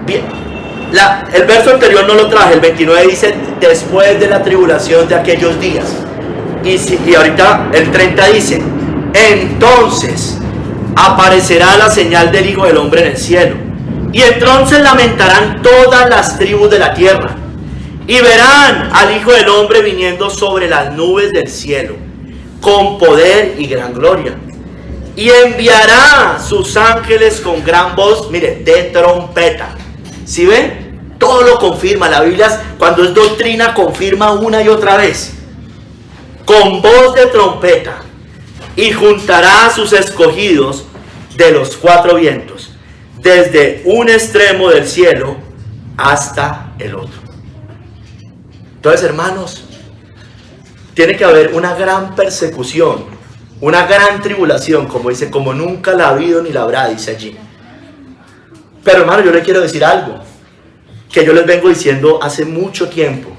Bien. El verso anterior no lo traje, el 29 dice después de la tribulación de aquellos días. Y ahorita el 30 dice: entonces aparecerá la señal del Hijo del Hombre en el cielo. Y entonces lamentarán todas las tribus de la tierra. Y verán al Hijo del Hombre viniendo sobre las nubes del cielo, con poder y gran gloria. Y enviará sus ángeles con gran voz, mire, de trompeta. ¿Sí ven? Todo lo confirma. La Biblia, cuando es doctrina, confirma una y otra vez. Con voz de trompeta. Y juntará a sus escogidos de los cuatro vientos, desde un extremo del cielo hasta el otro. Entonces, hermanos, tiene que haber una gran persecución, una gran tribulación, como dice, como nunca la ha habido ni la habrá, dice allí. Pero, hermano, yo le quiero decir algo que yo les vengo diciendo hace mucho tiempo.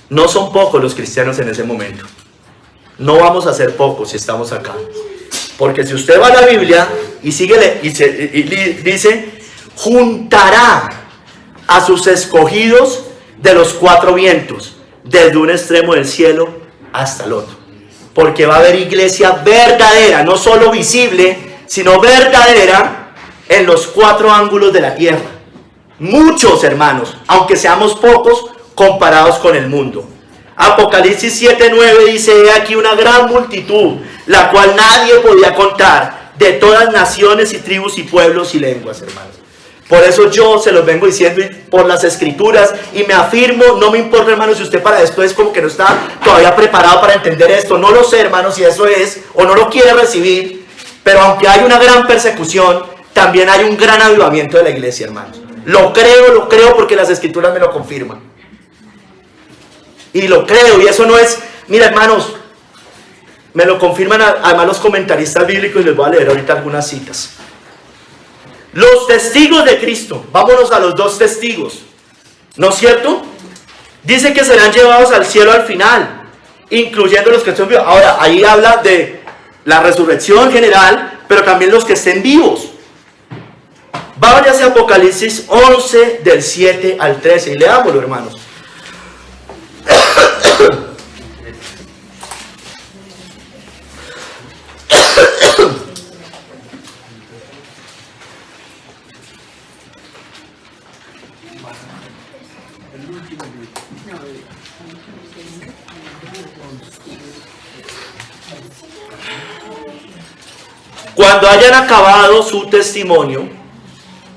No son pocos los cristianos en ese momento. No vamos a ser pocos si estamos acá. Porque si usted va a la Biblia y sigue y dice, juntará a sus escogidos de los cuatro vientos, desde un extremo del cielo hasta el otro. Porque va a haber iglesia verdadera, no solo visible, sino verdadera en los cuatro ángulos de la tierra. Muchos, hermanos, aunque seamos pocos comparados con el mundo. Apocalipsis 7:9 dice: he aquí una gran multitud, la cual nadie podía contar, de todas naciones y tribus y pueblos y lenguas, hermanos. Por eso yo se los vengo diciendo por las escrituras y me afirmo, no me importa, hermanos, si usted para después como que no está todavía preparado para entender esto. No lo sé, hermanos, si eso es o no lo quiere recibir, pero aunque hay una gran persecución, también hay un gran avivamiento de la iglesia, hermanos. Lo creo porque las escrituras me lo confirman. Y lo creo, y eso no es, mira, hermanos, me lo confirman además los comentaristas bíblicos, y les voy a leer ahorita algunas citas. Los testigos de Cristo, vámonos a los dos testigos, ¿no es cierto? Dice que serán llevados al cielo al final, incluyendo los que estén vivos. Ahora, ahí habla de la resurrección general, pero también los que estén vivos. Váyase a Apocalipsis 11, del 7 al 13, y leámoslo, hermanos. Cuando hayan acabado su testimonio,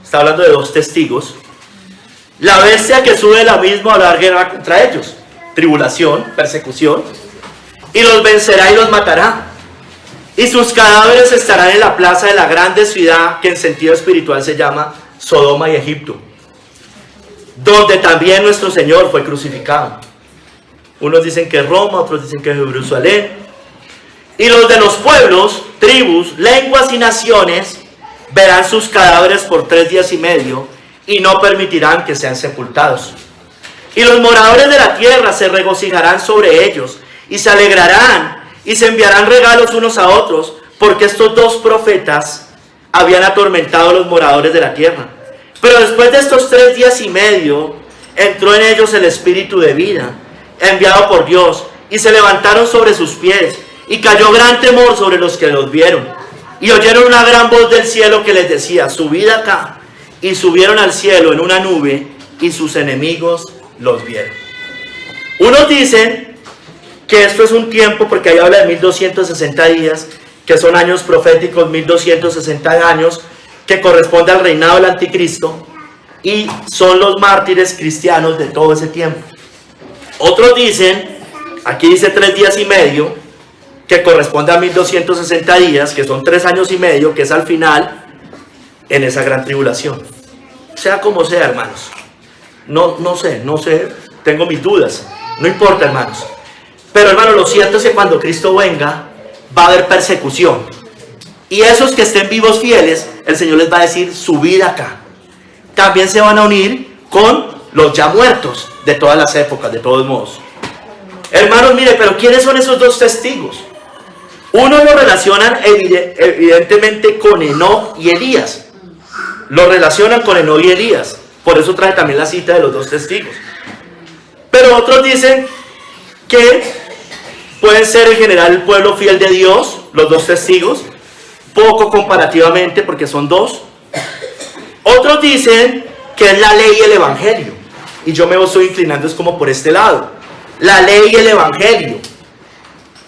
está hablando de dos testigos, la bestia que sube del abismo a hablar guerra contra ellos, tribulación, persecución, y los vencerá y los matará. Y sus cadáveres estarán en la plaza de la grande ciudad, que en sentido espiritual se llama Sodoma y Egipto, donde también nuestro Señor fue crucificado. Unos dicen que es Roma, otros dicen que es Jerusalén. Y los de los pueblos, tribus, lenguas y naciones verán sus cadáveres por 3 días y medio y no permitirán que sean sepultados. Y los moradores de la tierra se regocijarán sobre ellos y se alegrarán y se enviarán regalos unos a otros, porque estos dos profetas habían atormentado a los moradores de la tierra. Pero después de estos 3 días y medio entró en ellos el espíritu de vida enviado por Dios, y se levantaron sobre sus pies, y cayó gran temor sobre los que los vieron. Y oyeron una gran voz del cielo que les decía: subid acá. Y subieron al cielo en una nube, y sus enemigos los vieron. Unos dicen que esto es un tiempo, porque ahí habla de 1260 días, que son años proféticos, 1260 años, que corresponde al reinado del anticristo, y son los mártires cristianos de todo ese tiempo. Otros dicen, aquí dice 3 días y medio, que corresponde a 1260 días, que son 3 años y medio, que es al final, en esa gran tribulación. Sea como sea, hermanos. No sé, tengo mis dudas. No importa, hermanos. Pero, hermanos, lo cierto es que cuando Cristo venga, va a haber persecución. Y esos que estén vivos fieles, el Señor les va a decir: subid acá. También se van a unir con los ya muertos de todas las épocas, de todos modos. Hermanos, mire, pero ¿quiénes son esos dos testigos? Uno lo relacionan evidentemente con Enoc y Elías. Lo relacionan con Enoc y Elías. Por eso trae también la cita de los dos testigos. Pero otros dicen que pueden ser en general el pueblo fiel de Dios, los dos testigos, poco comparativamente porque son dos. Otros dicen que es la ley y el evangelio, y yo me estoy inclinando es como por este lado, la ley y el evangelio,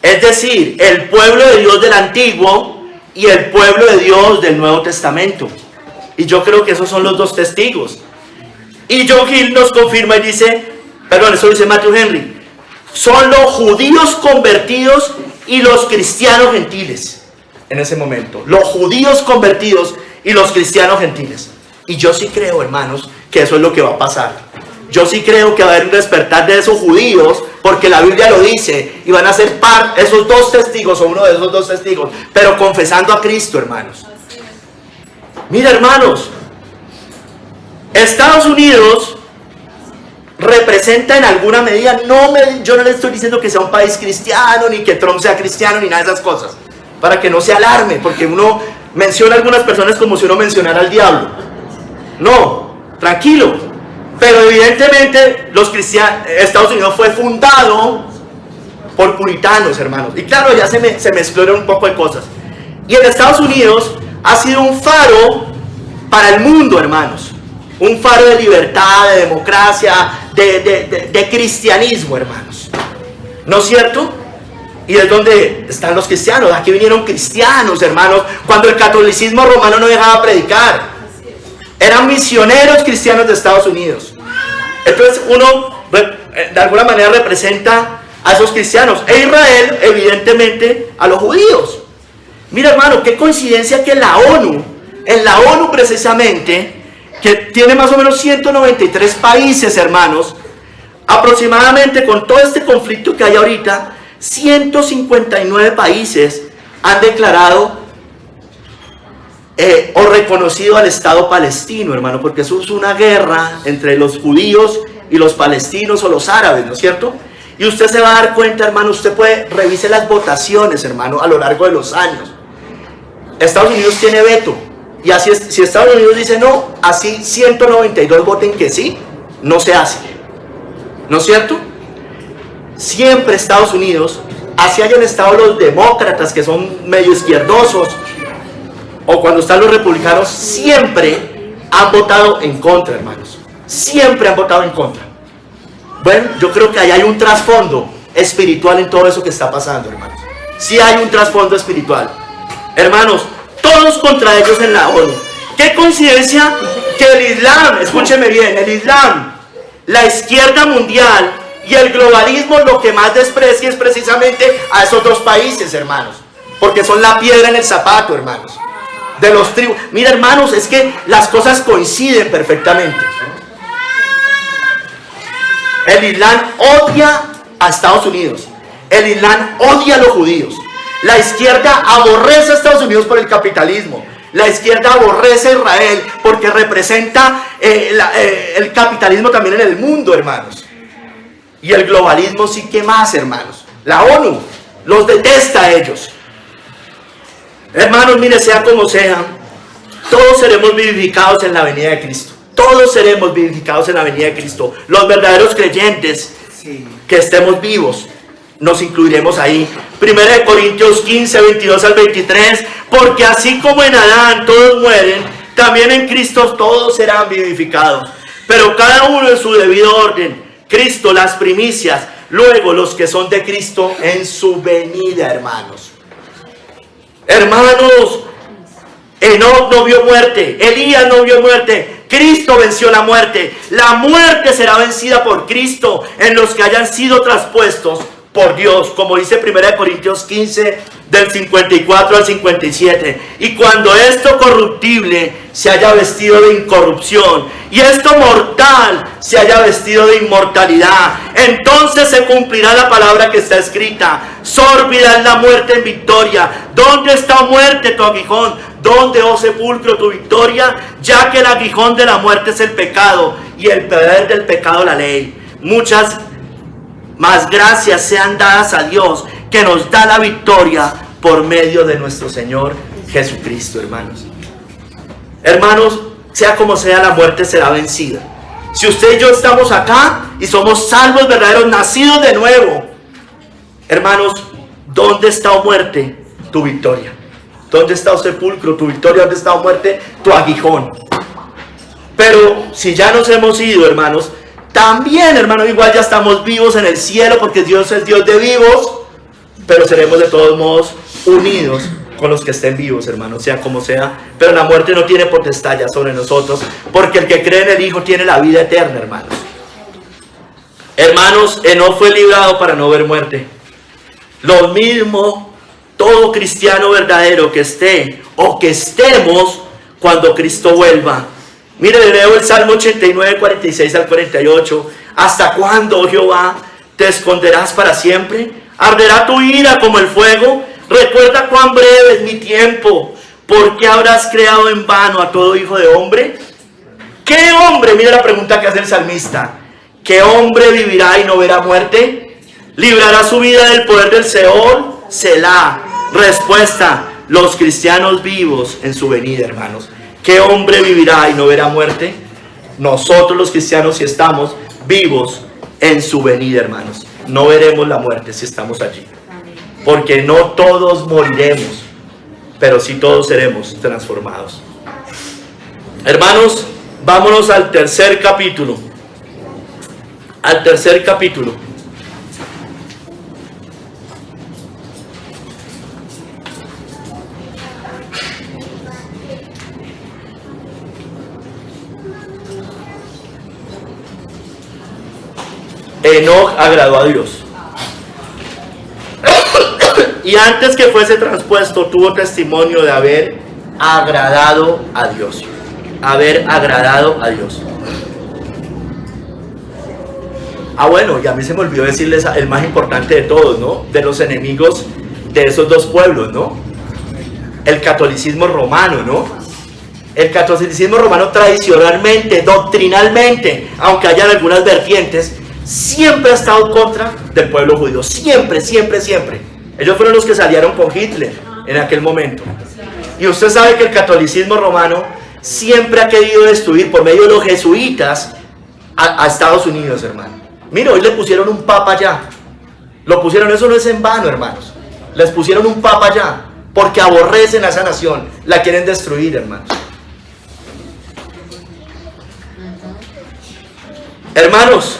es decir, el pueblo de Dios del Antiguo y el pueblo de Dios del Nuevo Testamento. Y yo creo que esos son los dos testigos. Y John Gill nos confirma y dice, perdón, eso dice Matthew Henry, son los judíos convertidos y los cristianos gentiles en ese momento. Los judíos convertidos y los cristianos gentiles. Y yo sí creo, hermanos, que eso es lo que va a pasar. Yo sí creo que va a haber un despertar de esos judíos, porque la Biblia lo dice, y van a ser esos dos testigos, o uno de esos dos testigos, pero confesando a Cristo, hermanos. Mira, hermanos, Estados Unidos representa en alguna medida, yo no le estoy diciendo que sea un país cristiano, ni que Trump sea cristiano, ni nada de esas cosas, para que no se alarme, porque uno menciona a algunas personas como si uno mencionara al diablo. No, tranquilo, pero evidentemente Estados Unidos fue fundado por puritanos, hermanos, y claro, ya se mezclaron un poco de cosas, y en Estados Unidos ha sido un faro para el mundo, hermanos, un faro de libertad, de democracia, de cristianismo, hermanos, ¿no es cierto? Y es donde están los cristianos. Aquí vinieron cristianos, hermanos, cuando el catolicismo romano no dejaba predicar. Eran misioneros cristianos de Estados Unidos. Entonces uno de alguna manera representa a esos cristianos, e Israel evidentemente a los judíos. Mira, hermano, qué coincidencia que en la ONU precisamente, que tiene más o menos 193 países, hermanos, aproximadamente con todo este conflicto que hay ahorita, 159 países han declarado o reconocido al Estado palestino, hermano, porque eso es una guerra entre los judíos y los palestinos o los árabes, ¿no es cierto? Y usted se va a dar cuenta, hermano, usted revise las votaciones, hermano, a lo largo de los años. Estados Unidos tiene veto, y así es, si Estados Unidos dice no, así 192 voten que sí, no se hace, ¿no es cierto? Siempre Estados Unidos, así hayan estado los demócratas que son medio izquierdosos, o cuando están los republicanos, siempre han votado en contra, hermanos, siempre han votado en contra. Bueno, yo creo que ahí hay un trasfondo espiritual en todo eso que está pasando, hermanos. Sí hay un trasfondo espiritual. Hermanos, todos contra ellos en la ONU. Qué coincidencia que el Islam, escúcheme bien, el Islam, la izquierda mundial y el globalismo lo que más desprecia es precisamente a esos dos países, hermanos, porque son la piedra en el zapato, hermanos, de los tribus. Mira, hermanos, es que las cosas coinciden perfectamente. El Islam odia a Estados Unidos, el Islam odia a los judíos. La izquierda aborrece a Estados Unidos por el capitalismo. La izquierda aborrece a Israel porque representa el capitalismo también en el mundo, hermanos. Y el globalismo sí que más, hermanos. La ONU los detesta a ellos. Hermanos, mire, sea como sea, todos seremos vivificados en la venida de Cristo. Todos seremos vivificados en la venida de Cristo. Los verdaderos creyentes que estemos vivos, nos incluiremos ahí. 1 Corintios 15, 22 al 23, porque así como en Adán todos mueren, también en Cristo todos serán vivificados, pero cada uno en su debido orden. Cristo las primicias, luego los que son de Cristo en su venida, hermanos. Hermanos, Enoc no vio muerte, Elías no vio muerte, Cristo venció la muerte. La muerte será vencida por Cristo en los que hayan sido traspuestos por Dios, como dice 1 Corintios 15 del 54 al 57. Y cuando esto corruptible se haya vestido de incorrupción y esto mortal se haya vestido de inmortalidad, entonces se cumplirá la palabra que está escrita: sórbida es la muerte en victoria. ¿Dónde está, muerte, tu aguijón? ¿Dónde, oh sepulcro, tu victoria? Ya que el aguijón de la muerte es el pecado y el poder del pecado la ley. Muchas más gracias sean dadas a Dios, que nos da la victoria por medio de nuestro Señor Jesucristo, hermanos. Hermanos, sea como sea, la muerte será vencida. Si usted y yo estamos acá y somos salvos verdaderos, nacidos de nuevo, hermanos, ¿dónde está, oh muerte, tu victoria? ¿Dónde está tu sepulcro, tu victoria? ¿Dónde está, muerte, tu aguijón? Pero si ya nos hemos ido, hermanos, también, hermanos, igual ya estamos vivos en el cielo, porque Dios es Dios de vivos, pero seremos de todos modos unidos con los que estén vivos, hermanos, sea como sea. Pero la muerte no tiene potestad ya sobre nosotros, porque el que cree en el Hijo tiene la vida eterna, hermanos. Hermanos, Enoc fue librado para no ver muerte. Lo mismo todo cristiano verdadero que esté o que estemos cuando Cristo vuelva. Mire, leo el Salmo 89, 46 al 48. ¿Hasta cuándo, oh Jehová, te esconderás para siempre? ¿Arderá tu ira como el fuego? Recuerda cuán breve es mi tiempo. ¿Por qué habrás creado en vano a todo hijo de hombre? ¿Qué hombre? Mira la pregunta que hace el salmista. ¿Qué hombre vivirá y no verá muerte? ¿Librará su vida del poder del Seol? Selah. Respuesta: los cristianos vivos en su venida, hermanos. ¿Qué hombre vivirá y no verá muerte? Nosotros los cristianos, si estamos vivos en su venida, hermanos, no veremos la muerte si estamos allí. Porque no todos moriremos, pero sí todos seremos transformados. Hermanos, vámonos al tercer capítulo. Al tercer capítulo. Enoc agradó a Dios. Y antes que fuese transpuesto, tuvo testimonio de haber agradado a Dios. Haber agradado a Dios. Bueno, y a mí se me olvidó decirles el más importante de todos, ¿no? De los enemigos de esos dos pueblos, ¿no? El catolicismo romano, ¿no? El catolicismo romano tradicionalmente, doctrinalmente, aunque hayan algunas vertientes, siempre ha estado en contra del pueblo judío. Siempre, siempre, siempre. Ellos fueron los que salieron con Hitler en aquel momento. Y usted sabe que el catolicismo romano siempre ha querido destruir por medio de los jesuitas a Estados Unidos, hermano. Mira, hoy le pusieron un papa allá. Lo pusieron, eso no es en vano, hermanos. Les pusieron un papa allá porque aborrecen a esa nación. La quieren destruir, hermanos. Hermanos,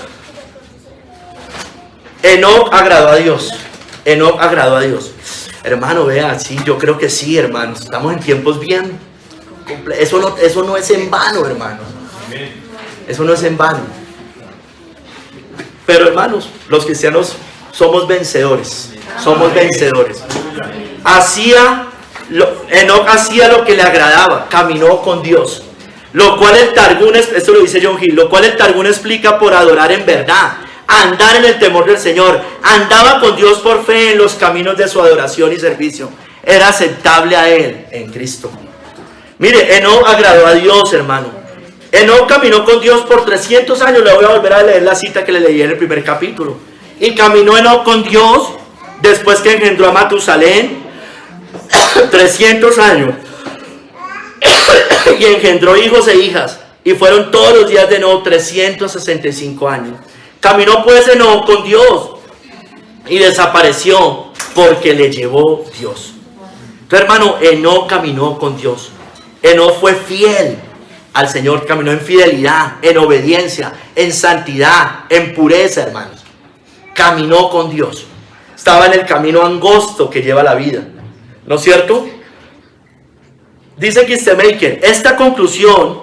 Enoc agradó a Dios. Enoc agradó a Dios. Hermano, vea, sí, yo creo que sí, hermanos. Estamos en tiempos bien. Eso no es en vano, hermanos. Eso no es en vano. Pero, hermanos, los cristianos somos vencedores. Somos vencedores. Enoc hacía lo que le agradaba. Caminó con Dios. Lo cual el Targún, esto lo dice John Hill, lo cual el Targún explica por adorar en verdad. Andar en el temor del Señor. Andaba con Dios por fe en los caminos de su adoración y servicio. Era aceptable a Él en Cristo. Mire, Enoc agradó a Dios, hermano. Enoc caminó con Dios por 300 años. Le voy a volver a leer la cita que le leí en el primer capítulo. Y caminó Enoc con Dios después que engendró a Matusalén 300 años. Y engendró hijos e hijas. Y fueron todos los días de Enoc 365 años. Caminó pues Enoc con Dios y desapareció porque le llevó Dios. Entonces, hermano, Enoc caminó con Dios. Enoc fue fiel al Señor, caminó en fidelidad, en obediencia, en santidad, en pureza, hermanos. Caminó con Dios. Estaba en el camino angosto que lleva la vida. ¿No es cierto? Dice Kistemaker, esta conclusión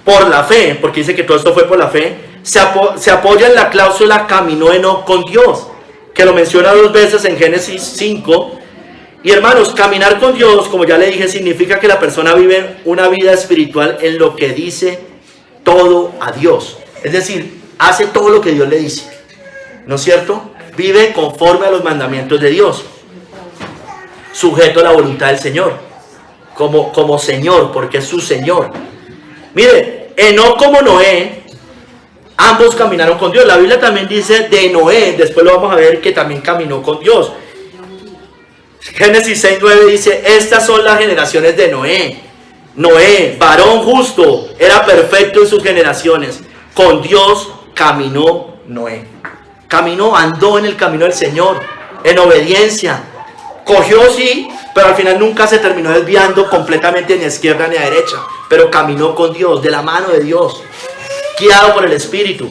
por la fe, porque dice que todo esto fue por la fe, se apoya en la cláusula caminó Enoc con Dios, que lo menciona 2 veces en Génesis 5. Y hermanos, caminar con Dios, como ya le dije, significa que la persona vive una vida espiritual en lo que dice todo a Dios. Es decir, hace todo lo que Dios le dice. ¿No es cierto? Vive conforme a los mandamientos de Dios. Sujeto a la voluntad del Señor. Como Señor, porque es su Señor. Mire, Enoc como Noé, ambos caminaron con Dios. La Biblia también dice de Noé, después lo vamos a ver, que también caminó con Dios. Génesis 6:9 dice, estas son las generaciones de Noé. Noé, varón justo, era perfecto en sus generaciones. Con Dios caminó Noé. Caminó, andó en el camino del Señor, en obediencia, cogió sí, pero al final nunca se terminó desviando completamente ni a izquierda ni a derecha, pero caminó con Dios, de la mano de Dios, guiado por el Espíritu.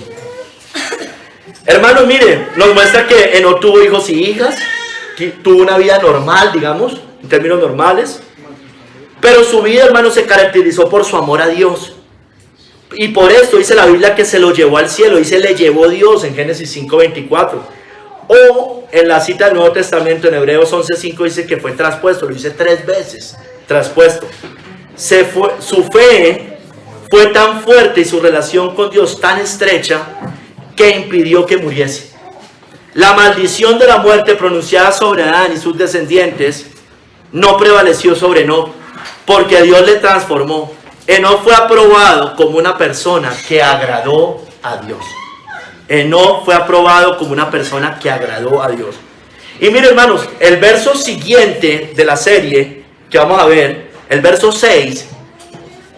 Hermanos, mire, nos muestra que Enoc tuvo hijos y hijas, que tuvo una vida normal, digamos, en términos normales, pero su vida, hermanos, se caracterizó por su amor a Dios. Y por esto dice la Biblia que se lo llevó al cielo, dice le llevó Dios en Génesis 5:24. O en la cita del Nuevo Testamento en Hebreos 11:5 dice que fue traspuesto, lo dice 3 veces, traspuesto. Su fe fue tan fuerte y su relación con Dios tan estrecha que impidió que muriese. La maldición de la muerte pronunciada sobre Adán y sus descendientes no prevaleció sobre Enoc, porque Dios le transformó. Enoc fue aprobado como una persona que agradó a Dios. Enoc fue aprobado como una persona que agradó a Dios. Y miren, hermanos, el verso siguiente de la serie que vamos a ver, el verso 6,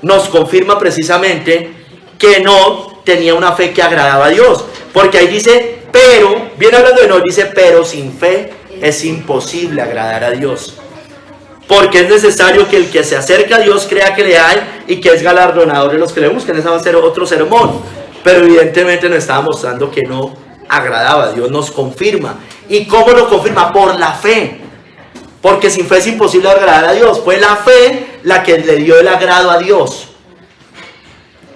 nos confirma precisamente que Enoc tenía una fe que agradaba a Dios. Porque ahí dice, pero, viene hablando de Enoc, dice, pero sin fe es imposible agradar a Dios. Porque es necesario que el que se acerca a Dios crea que le hay y que es galardonador de los que le buscan. Ese va a ser otro sermón. Pero evidentemente nos estaba mostrando que no agradaba a Dios. Nos confirma. ¿Y cómo lo confirma? Por la fe. Porque sin fe es imposible agradar a Dios. Fue la fe la que le dio el agrado a Dios.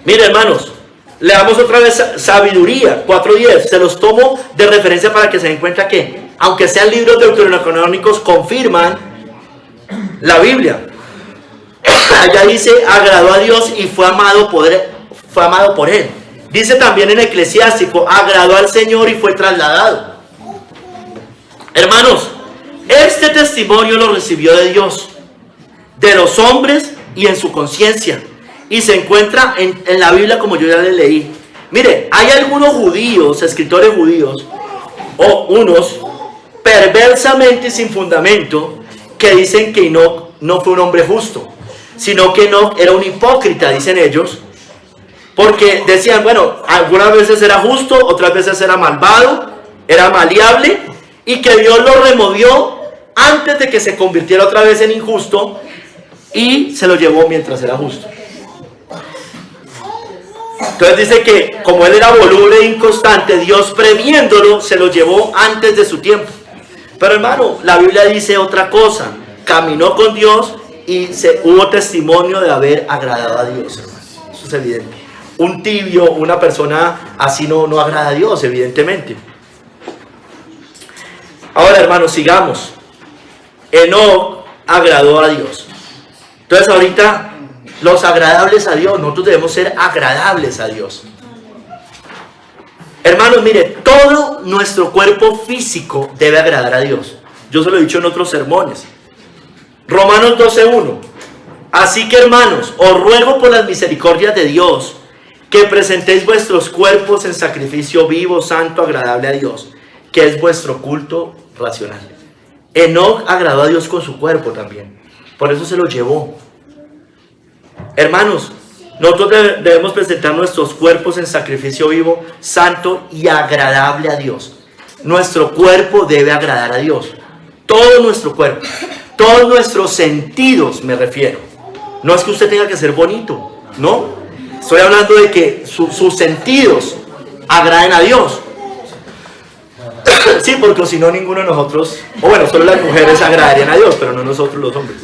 Miren, hermanos, leamos otra vez Sabiduría 4:10. Se los tomo de referencia para que se den cuenta que, aunque sean libros deuterocanónicos, confirman la Biblia. Allá dice, agradó a Dios y fue amado por él. Dice también en Eclesiástico, agradó al Señor y fue trasladado. Hermanos, este testimonio lo recibió de Dios, de los hombres y en su conciencia. Y se encuentra en la Biblia, como yo ya le leí. Mire, hay algunos judíos, escritores judíos, o unos perversamente y sin fundamento, que dicen que Enoc no fue un hombre justo, sino que Enoc era un hipócrita, dicen ellos, porque decían, bueno, algunas veces era justo, otras veces era malvado, era maleable, y que Dios lo removió antes de que se convirtiera otra vez en injusto, y se lo llevó mientras era justo. Entonces dice que como él era voluble e inconstante, Dios previéndolo, se lo llevó antes de su tiempo. Pero hermano, la Biblia dice otra cosa. Caminó con Dios y hubo testimonio de haber agradado a Dios, hermano. Eso es evidente. Un tibio, una persona así no agrada a Dios, evidentemente. Ahora, hermanos, sigamos. Enoc agradó a Dios. Entonces ahorita, los agradables a Dios, nosotros debemos ser agradables a Dios. Hermanos, mire, todo nuestro cuerpo físico debe agradar a Dios. Yo se lo he dicho en otros sermones. Romanos 12:1. Así que, hermanos, os ruego por las misericordias de Dios que presentéis vuestros cuerpos en sacrificio vivo, santo, agradable a Dios, que es vuestro culto racional. Enoc agradó a Dios con su cuerpo también. Por eso se lo llevó. Hermanos, nosotros debemos presentar nuestros cuerpos en sacrificio vivo, santo y agradable a Dios. Nuestro cuerpo debe agradar a Dios. Todo nuestro cuerpo, todos nuestros sentidos, me refiero. No es que usted tenga que ser bonito, no. Estoy hablando de que sus sentidos agraden a Dios. Sí, porque si no, ninguno de nosotros, o bueno, solo las mujeres agradarían a Dios, pero no nosotros los hombres.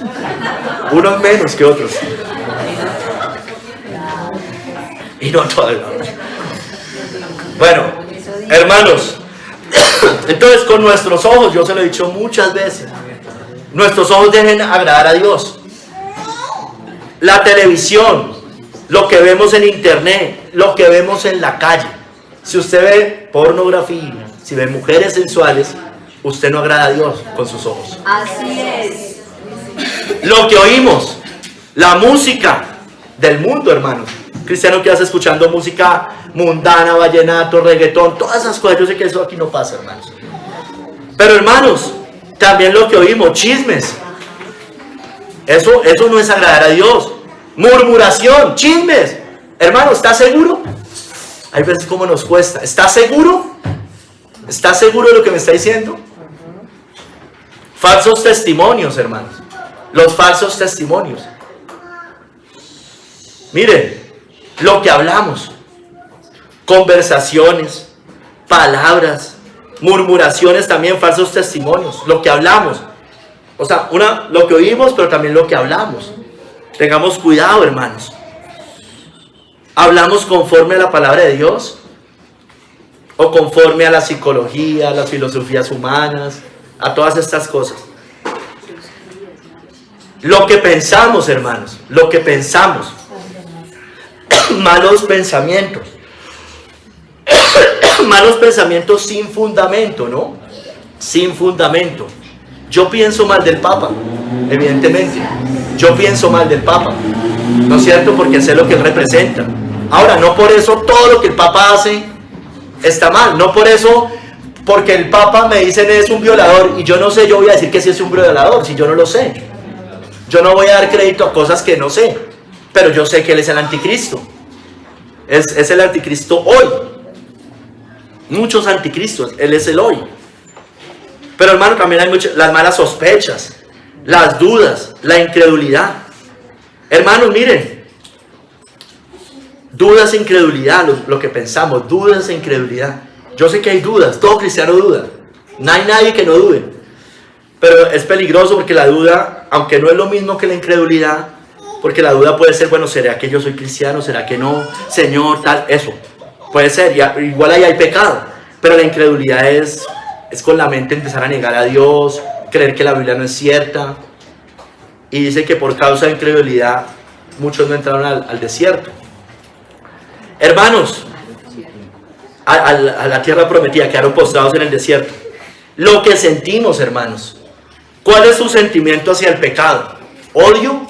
Unos menos que otros. Y no todos. Bueno, hermanos, entonces con nuestros ojos, yo se lo he dicho muchas veces, nuestros ojos deben agradar a Dios. La televisión, lo que vemos en internet, lo que vemos en la calle. Si usted ve pornografía, si ve mujeres sensuales, usted no agrada a Dios con sus ojos. Así es. Lo que oímos, la música del mundo, hermanos. Cristiano que hace escuchando música mundana, vallenato, reggaetón, todas esas cosas. Yo sé que eso aquí no pasa, hermanos. Pero hermanos, también lo que oímos, chismes. Eso no es agradar a Dios. Murmuración, chismes. Hermano, ¿estás seguro? Hay veces como nos cuesta. ¿Estás seguro? ¿Estás seguro de lo que me está diciendo? Falsos testimonios, hermanos. Los falsos testimonios. Miren, lo que hablamos. Conversaciones, palabras, murmuraciones también, falsos testimonios. Lo que hablamos. O sea, lo que oímos, pero también lo que hablamos. Tengamos cuidado, hermanos. ¿Hablamos conforme a la palabra de Dios? ¿O conforme a la psicología, a las filosofías humanas, a todas estas cosas? Lo que pensamos, hermanos, lo que pensamos. Malos pensamientos. Malos pensamientos sin fundamento, ¿no? Sin fundamento. Yo pienso mal del Papa, evidentemente. Yo pienso mal del Papa, ¿no es cierto? Porque sé lo que él representa. Ahora, no por eso todo lo que el Papa hace está mal. No por eso, porque el Papa me dicen es un violador y yo no sé, yo voy a decir que sí es un violador, si yo no lo sé. Yo no voy a dar crédito a cosas que no sé, pero yo sé que él es el anticristo. Es el anticristo hoy. Muchos anticristos, él es el hoy. Pero hermano, también hay las malas sospechas, las dudas, la incredulidad. Hermanos, miren, dudas e incredulidad, lo que pensamos, dudas e incredulidad. Yo sé que hay dudas, todo cristiano duda. No hay nadie que no dude. Pero es peligroso porque la duda, aunque no es lo mismo que la incredulidad, porque la duda puede ser, bueno, ¿será que yo soy cristiano? ¿Será que no? Señor, tal, eso. Puede ser, igual ahí hay pecado. Pero la incredulidad es con la mente empezar a negar a Dios, creer que la Biblia no es cierta. Y dice que por causa de incredulidad muchos no entraron al desierto. Hermanos, a la tierra prometida, quedaron postrados en el desierto. Lo que sentimos, hermanos, ¿cuál es su sentimiento hacia el pecado? ¿Odio?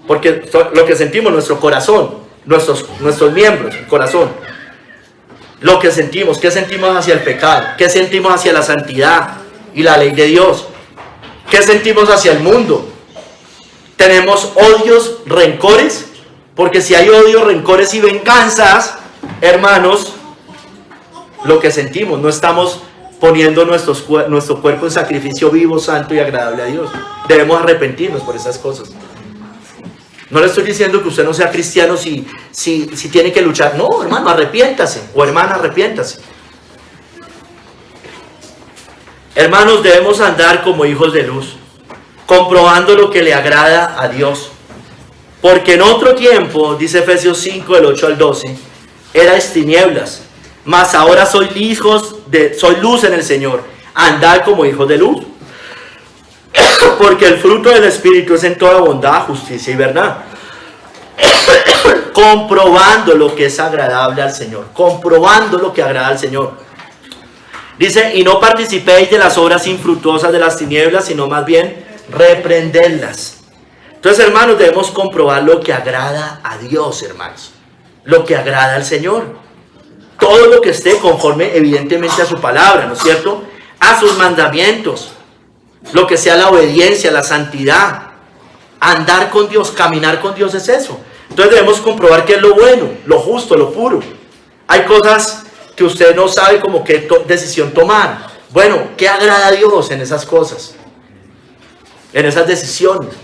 Porque lo que sentimos, nuestro corazón, nuestros miembros, el corazón. Lo que sentimos, ¿qué sentimos hacia el pecado? ¿Qué sentimos hacia la santidad y la ley de Dios? ¿Qué sentimos hacia el mundo? ¿Tenemos odios, rencores? Porque si hay odios, rencores y venganzas, hermanos, lo que sentimos, no estamos poniendo nuestro cuerpo en sacrificio vivo, santo y agradable a Dios. Debemos arrepentirnos por esas cosas. No le estoy diciendo que usted no sea cristiano si tiene que luchar. No, hermano, arrepiéntase. O hermana, arrepiéntase. Hermanos, debemos andar como hijos de luz, comprobando lo que le agrada a Dios. Porque en otro tiempo, dice Efesios 5, del 8 al 12, erais tinieblas, mas ahora soy luz en el Señor. Andad como hijos de luz. Porque el fruto del Espíritu es en toda bondad, justicia y verdad. Comprobando lo que es agradable al Señor. Comprobando lo que agrada al Señor. Dice, y no participéis de las obras infructuosas de las tinieblas, sino más bien reprenderlas. Entonces, hermanos, debemos comprobar lo que agrada a Dios, hermanos. Lo que agrada al Señor. Todo lo que esté conforme, evidentemente, a su palabra, ¿no es cierto? A sus mandamientos. Lo que sea la obediencia, la santidad, andar con Dios, caminar con Dios es eso. Entonces debemos comprobar qué es lo bueno, lo justo, lo puro. Hay cosas que usted no sabe como qué decisión tomar. Bueno, ¿qué agrada a Dios en esas cosas? En esas decisiones.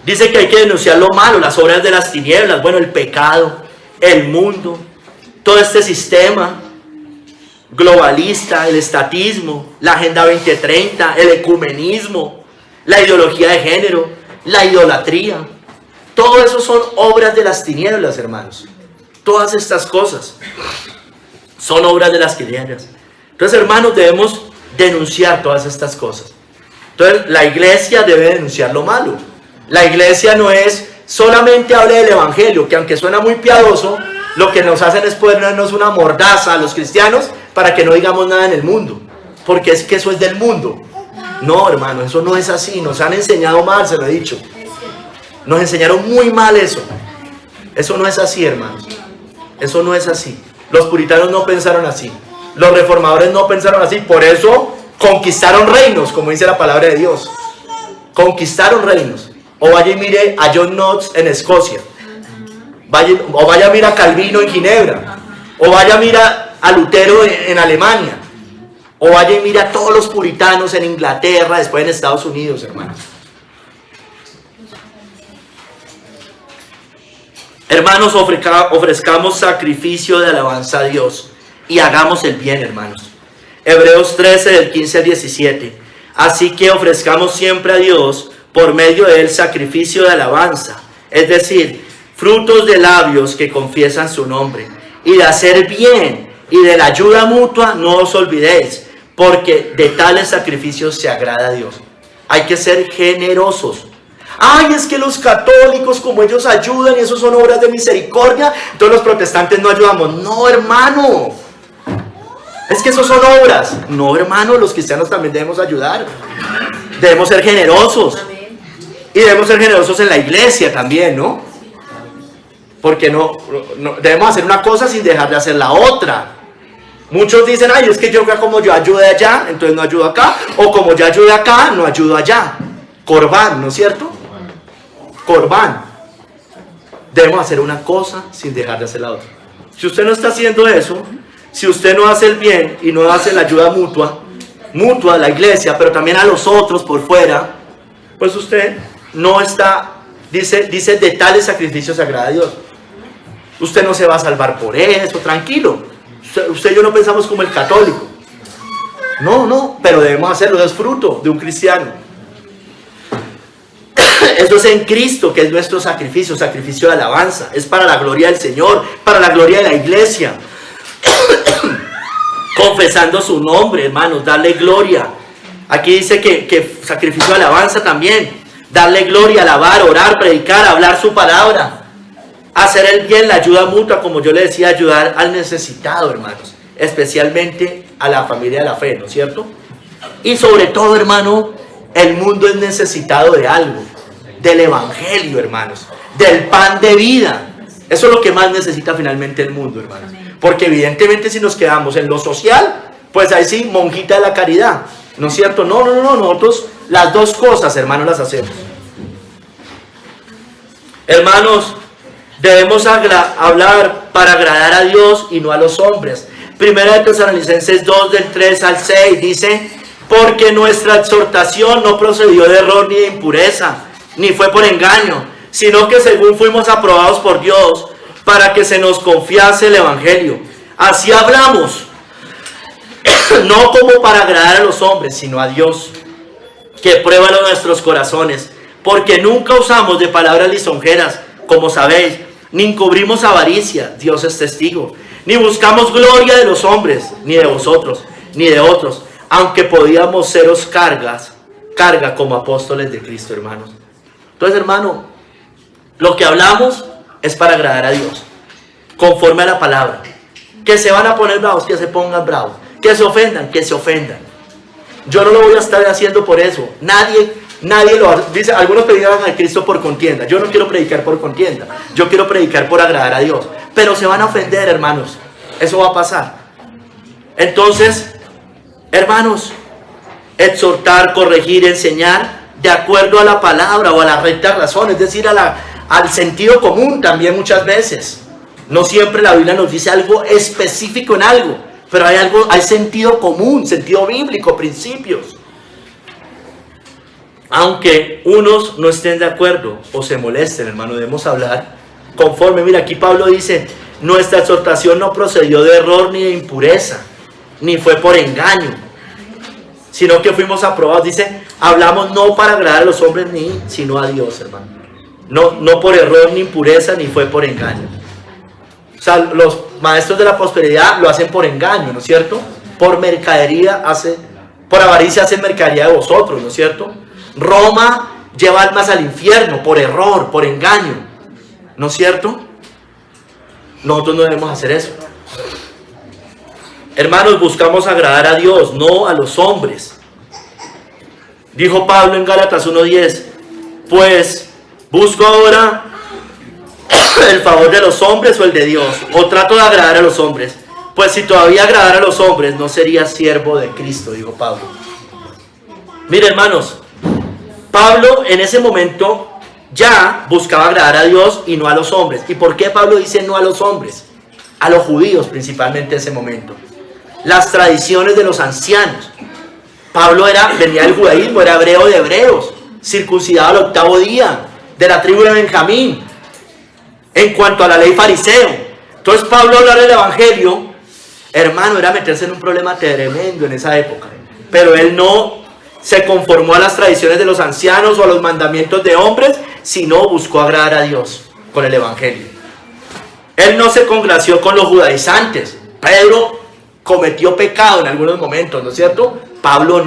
Dice que hay que denunciar lo malo, las obras de las tinieblas, bueno, el pecado, el mundo, todo este sistema globalista, el estatismo, la Agenda 2030, el ecumenismo, la ideología de género, la idolatría. Todo eso son obras de las tinieblas, hermanos. Todas estas cosas son obras de las tinieblas. Entonces, hermanos, debemos denunciar todas estas cosas. Entonces, la iglesia debe denunciar lo malo. La iglesia no es solamente hablar del evangelio, que aunque suena muy piadoso, lo que nos hacen es ponernos una mordaza a los cristianos para que no digamos nada en el mundo, porque es que eso es del mundo. No, hermano, eso no es así. Nos han enseñado mal, se lo he dicho. Nos enseñaron muy mal eso. Eso no es así, hermanos. Eso no es así. Los puritanos no pensaron así. Los reformadores no pensaron así. Por eso conquistaron reinos, como dice la palabra de Dios. Conquistaron reinos. O vaya y mire a John Knox en Escocia. O vaya a mirar a Calvino en Ginebra. O vaya a mirar a Lutero en Alemania. O vaya y mire a todos los puritanos en Inglaterra, después en Estados Unidos, hermanos. Hermanos, ofrezcamos sacrificio de alabanza a Dios y hagamos el bien, hermanos. Hebreos 13, del 15 al 17. Así que ofrezcamos siempre a Dios por medio del sacrificio de alabanza, es decir, frutos de labios que confiesan su nombre, y de hacer bien y de la ayuda mutua no os olvidéis, porque de tales sacrificios se agrada a Dios. Hay que ser generosos. Ay, es que los católicos, como ellos ayudan y eso son obras de misericordia, entonces los protestantes no ayudamos. No, hermano, es que eso son obras. No, hermano, los cristianos también debemos ayudar. Debemos ser generosos. Y debemos ser generosos en la iglesia también, ¿no? Porque no debemos hacer una cosa sin dejar de hacer la otra. Muchos dicen, ay, es que yo como yo ayudé allá, entonces no ayudo acá. O como yo ayudé acá, no ayudo allá. Corbán, ¿no es cierto? Corbán. Debemos hacer una cosa sin dejar de hacer la otra. Si usted no está haciendo eso, si usted no hace el bien y no hace la ayuda mutua a la iglesia, pero también a los otros por fuera, pues usted no está, dice de tales sacrificios agrada a Dios. Usted no se va a salvar por eso, tranquilo. Usted y yo no pensamos como el católico. No, pero debemos hacerlo, es fruto de un cristiano. Esto es en Cristo, que es nuestro sacrificio de alabanza. Es para la gloria del Señor, para la gloria de la iglesia. Confesando su nombre, hermanos, darle gloria. Aquí dice que sacrificio de alabanza también. Darle gloria, alabar, orar, predicar, hablar su palabra. Hacer el bien, la ayuda mutua, como yo le decía, ayudar al necesitado, hermanos. Especialmente a la familia de la fe, ¿no es cierto? Y sobre todo, hermano, el mundo es necesitado de algo. Del evangelio, hermanos. Del pan de vida. Eso es lo que más necesita finalmente el mundo, hermanos. Porque evidentemente si nos quedamos en lo social, pues ahí sí, monjita de la caridad. ¿No es cierto? No, nosotros las dos cosas, hermanos, las hacemos. Hermanos, debemos hablar para agradar a Dios y no a los hombres. Primera de Tesalonicenses 2, del 3 al 6, dice: porque nuestra exhortación no procedió de error ni de impureza, ni fue por engaño, sino que según fuimos aprobados por Dios, para que se nos confiase el evangelio. Así hablamos, no como para agradar a los hombres, sino a Dios, que prueba nuestros corazones, porque nunca usamos de palabras lisonjeras, como sabéis, ni encubrimos avaricia, Dios es testigo, ni buscamos gloria de los hombres, ni de vosotros, ni de otros, aunque podíamos seros carga como apóstoles de Cristo, hermanos. Entonces, hermano, lo que hablamos es para agradar a Dios, conforme a la palabra. Que se van a poner bravos, que se pongan bravos. Que se ofendan, que se ofendan. Yo no lo voy a estar haciendo por eso. Nadie lo dice. Algunos predican a Cristo por contienda. Yo no quiero predicar por contienda. Yo quiero predicar por agradar a Dios. Pero se van a ofender, hermanos. Eso va a pasar. Entonces, hermanos, exhortar, corregir, enseñar de acuerdo a la palabra o a la recta razón, es decir, al sentido común también muchas veces. No siempre la Biblia nos dice algo específico en algo, pero hay sentido común, sentido bíblico, principios. Aunque unos no estén de acuerdo o se molesten, hermano, debemos hablar conforme. Mira, aquí Pablo dice: nuestra exhortación no procedió de error ni de impureza, ni fue por engaño, sino que fuimos aprobados. Dice, hablamos no para agradar a los hombres, sino a Dios, hermano. No por error ni impureza, ni fue por engaño. O sea, los maestros de la prosperidad lo hacen por engaño, ¿no es cierto? Por mercadería por avaricia hacen mercadería de vosotros, ¿no es cierto? Roma lleva almas al infierno por error, por engaño, ¿no es cierto? Nosotros no debemos hacer eso. Hermanos, buscamos agradar a Dios, no a los hombres. Dijo Pablo en Gálatas 1:10: pues, ¿busco ahora el favor de los hombres o el de Dios? ¿O trato de agradar a los hombres? Pues si todavía agradara a los hombres, no sería siervo de Cristo, dijo Pablo. Mire, hermanos, Pablo en ese momento ya buscaba agradar a Dios y no a los hombres. ¿Y por qué Pablo dice no a los hombres? A los judíos principalmente en ese momento. las tradiciones de los ancianos. Pablo venía del judaísmo, era hebreo de hebreos, circuncidado al 8º día, de la tribu de Benjamín, en cuanto a la ley fariseo. Entonces Pablo hablar del evangelio, hermano, era meterse en un problema tremendo en esa época. Pero él no se conformó a las tradiciones de los ancianos o a los mandamientos de hombres, sino buscó agradar a Dios con el evangelio. Él no se congració con los judaizantes. Pedro cometió pecado en algunos momentos, ¿no es cierto? Pablo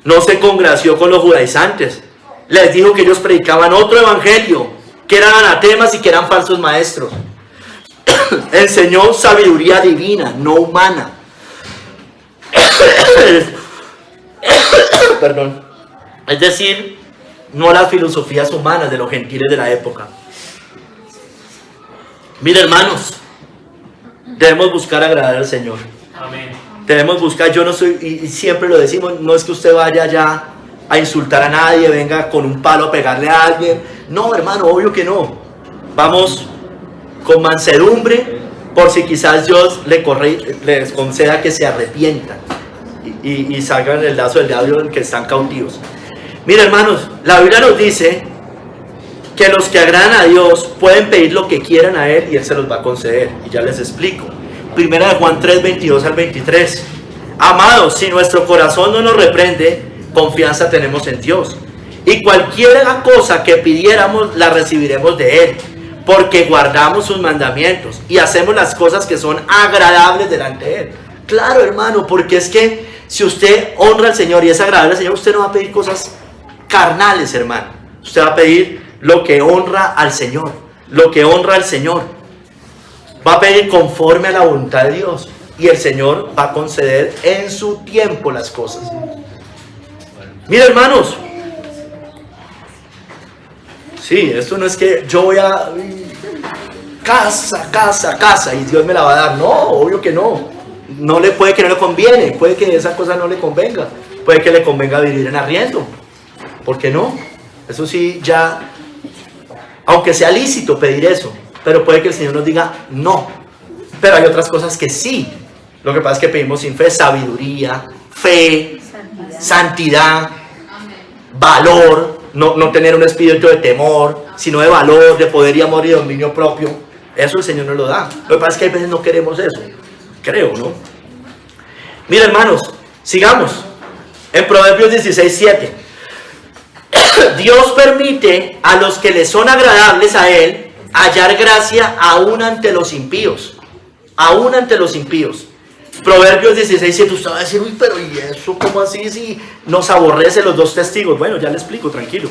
no se congració con los judaizantes. Les dijo que ellos predicaban otro evangelio, que eran anatemas y que eran falsos maestros. Enseñó sabiduría divina, no humana. Perdón. Es decir, no las filosofías humanas de los gentiles de la época. Mire, hermanos, debemos buscar agradar al Señor. Amén. Debemos buscar, yo no soy, y siempre lo decimos, no es que usted vaya allá a insultar a nadie, venga con un palo a pegarle a alguien. No, hermano, obvio que no. Vamos con mansedumbre, por si quizás Dios les conceda que se arrepientan y salgan del lazo del diablo en que están cautivos. Mira, hermanos, la Biblia nos dice que los que agradan a Dios pueden pedir lo que quieran a Él y Él se los va a conceder. Y ya les explico. Primera de Juan 3, 22 al 23. Amados, si nuestro corazón no nos reprende, confianza tenemos en Dios. Y cualquier cosa que pidiéramos, la recibiremos de Él, porque guardamos sus mandamientos y hacemos las cosas que son agradables delante de Él. Claro, hermano, porque es que si usted honra al Señor y es agradable al Señor, usted no va a pedir cosas carnales, hermano. Usted va a pedir lo que honra al Señor, lo que honra al Señor. Va a pedir conforme a la voluntad de Dios y el Señor va a conceder en su tiempo las cosas. Mira, hermanos, sí, esto no es que yo voy a casa y Dios me la va a dar. No, obvio que no. No le puede que no le conviene, puede que esa cosa no le convenga, puede que le convenga vivir en arriendo. ¿Por qué no? Eso sí, ya, aunque sea lícito pedir eso, pero puede que el Señor nos diga no. Pero hay otras cosas que sí. Lo que pasa es que pedimos sin fe sabiduría, fe, santidad, valor, no tener un espíritu de temor, sino de valor, de poder y amor y dominio propio. Eso el Señor nos lo da. Lo que pasa es que hay veces no queremos eso. Creo, ¿no? Mira, hermanos, sigamos. En Proverbios 16, 7. Dios permite a los que le son agradables a Él hallar gracia aún ante los impíos. Aún ante los impíos. Proverbios 16, 7. Usted va a decir, uy, pero ¿y eso cómo así si nos aborrece los dos testigos? Bueno, ya le explico, tranquilo.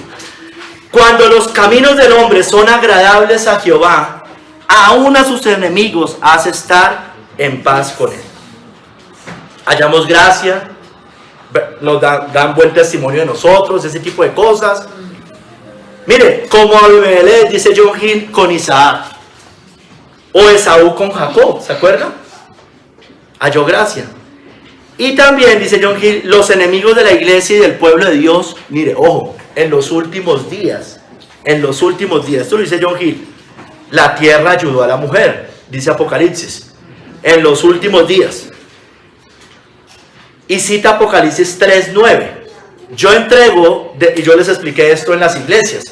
Cuando los caminos del hombre son agradables a Jehová, aún a sus enemigos hace estar en paz con Él. Hallamos gracia, nos dan buen testimonio de nosotros, ese tipo de cosas. Mire, como Abimelech, dice John Hill, con Isaac, o Esaú con Jacob, ¿se acuerdan? Halló gracia. Y también, dice John Hill, los enemigos de la iglesia y del pueblo de Dios, mire, ojo, en los últimos días, esto lo dice John Hill, la tierra ayudó a la mujer, dice Apocalipsis, en los últimos días. Y cita Apocalipsis 3:9. Yo entrego, y yo les expliqué esto en las iglesias,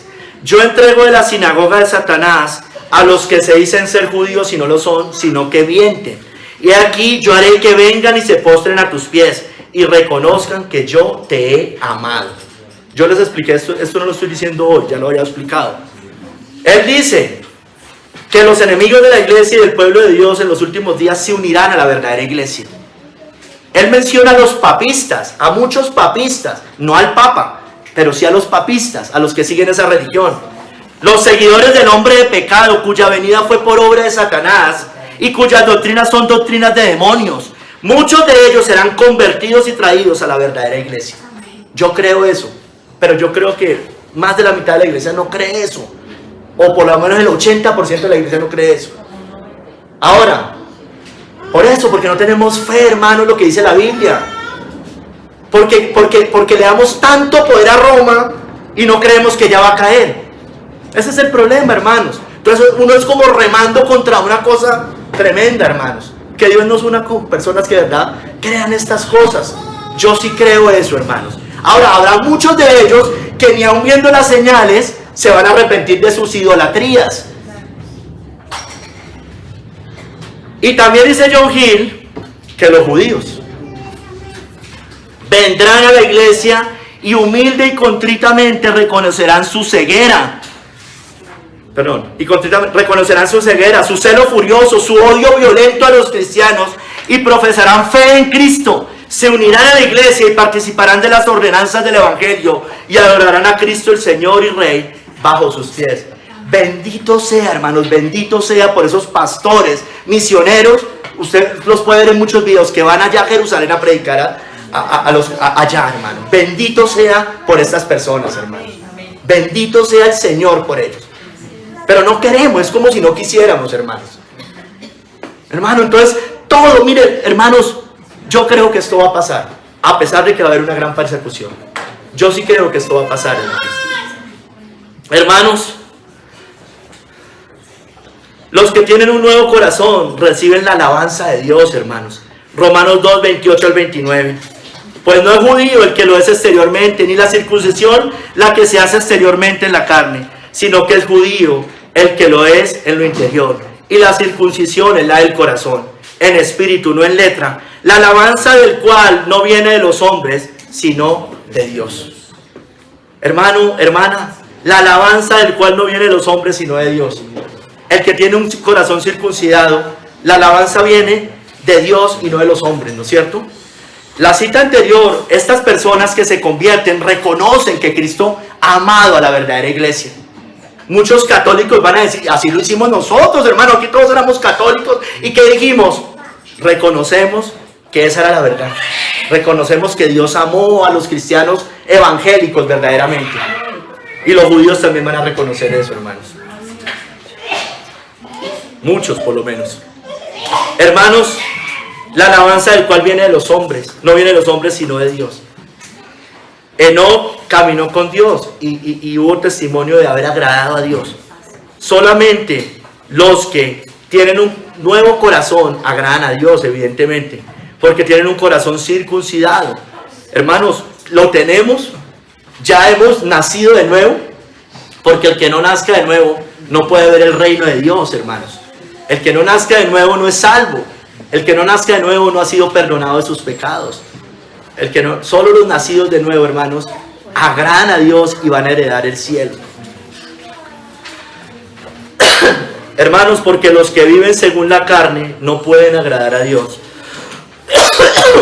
yo entrego de la sinagoga de Satanás a los que se dicen ser judíos y no lo son, sino que mienten. Y aquí yo haré que vengan y se postren a tus pies y reconozcan que yo te he amado. Yo les expliqué esto no lo estoy diciendo hoy, ya lo había explicado. Él dice que los enemigos de la iglesia y del pueblo de Dios en los últimos días se unirán a la verdadera iglesia. Él menciona a los papistas, a muchos papistas, no al papa, pero sí a los papistas, a los que siguen esa religión. Los seguidores del hombre de pecado, cuya venida fue por obra de Satanás y cuyas doctrinas son doctrinas de demonios. Muchos de ellos serán convertidos y traídos a la verdadera iglesia. Yo creo eso, pero yo creo que más de la mitad de la iglesia no cree eso. O por lo menos el 80% de la iglesia no cree eso. Ahora, porque no tenemos fe, hermano, en lo que dice la Biblia. Porque le damos tanto poder a Roma y no creemos que ya va a caer. Ese es el problema, hermanos. Entonces uno es como remando contra una cosa tremenda, hermanos. Que Dios nos una con personas que de verdad crean estas cosas. Yo sí creo eso, hermanos. Ahora, habrá muchos de ellos que ni aun viendo las señales se van a arrepentir de sus idolatrías. Y también dice John Hill que los judíos vendrán a la iglesia y humilde y contritamente reconocerán su ceguera. Y contritamente reconocerán su ceguera, su celo furioso, su odio violento a los cristianos y profesarán fe en Cristo. Se unirán a la iglesia y participarán de las ordenanzas del Evangelio y adorarán a Cristo el Señor y Rey bajo sus pies. Bendito sea, hermanos, bendito sea por esos pastores, misioneros. Usted los puede ver en muchos videos que van allá a Jerusalén a predicar allá, hermanos. Bendito sea por estas personas, hermanos. Bendito sea el Señor por ellos. Pero no queremos, es como si no quisiéramos, hermanos. Hermano, entonces, todo, miren, hermanos, yo creo que esto va a pasar, a pesar de que va a haber una gran persecución. Yo sí creo que esto va a pasar, hermanos. Los que tienen un nuevo corazón reciben la alabanza de Dios, hermanos. Romanos 2, 28 al 29. Pues no es judío el que lo es exteriormente, ni la circuncisión la que se hace exteriormente en la carne, sino que es judío el que lo es en lo interior. Y la circuncisión es la del corazón, en espíritu, no en letra. La alabanza del cual no viene de los hombres, sino de Dios. Hermano, hermana, la alabanza del cual no viene de los hombres, sino de Dios. El que tiene un corazón circuncidado, la alabanza viene de Dios y no de los hombres, ¿no es cierto? La cita anterior, estas personas que se convierten reconocen que Cristo ha amado a la verdadera iglesia. Muchos católicos van a decir, así lo hicimos nosotros, hermano, aquí todos éramos católicos. ¿Y qué dijimos? Reconocemos que esa era la verdad. Reconocemos que Dios amó a los cristianos evangélicos verdaderamente. Y los judíos también van a reconocer eso, hermanos. Muchos, por lo menos. Hermanos, la alabanza del cual viene de los hombres, no viene de los hombres, sino de Dios. Enoc caminó con Dios y hubo testimonio de haber agradado a Dios. Solamente los que tienen un nuevo corazón agradan a Dios, evidentemente, porque tienen un corazón circuncidado. Hermanos, lo tenemos, ya hemos nacido de nuevo, porque el que no nazca de nuevo no puede ver el reino de Dios, hermanos. El que no nazca de nuevo no es salvo. El que no nazca de nuevo no ha sido perdonado de sus pecados. Solo los nacidos de nuevo, hermanos, agradan a Dios y van a heredar el cielo. Hermanos, porque los que viven según la carne no pueden agradar a Dios.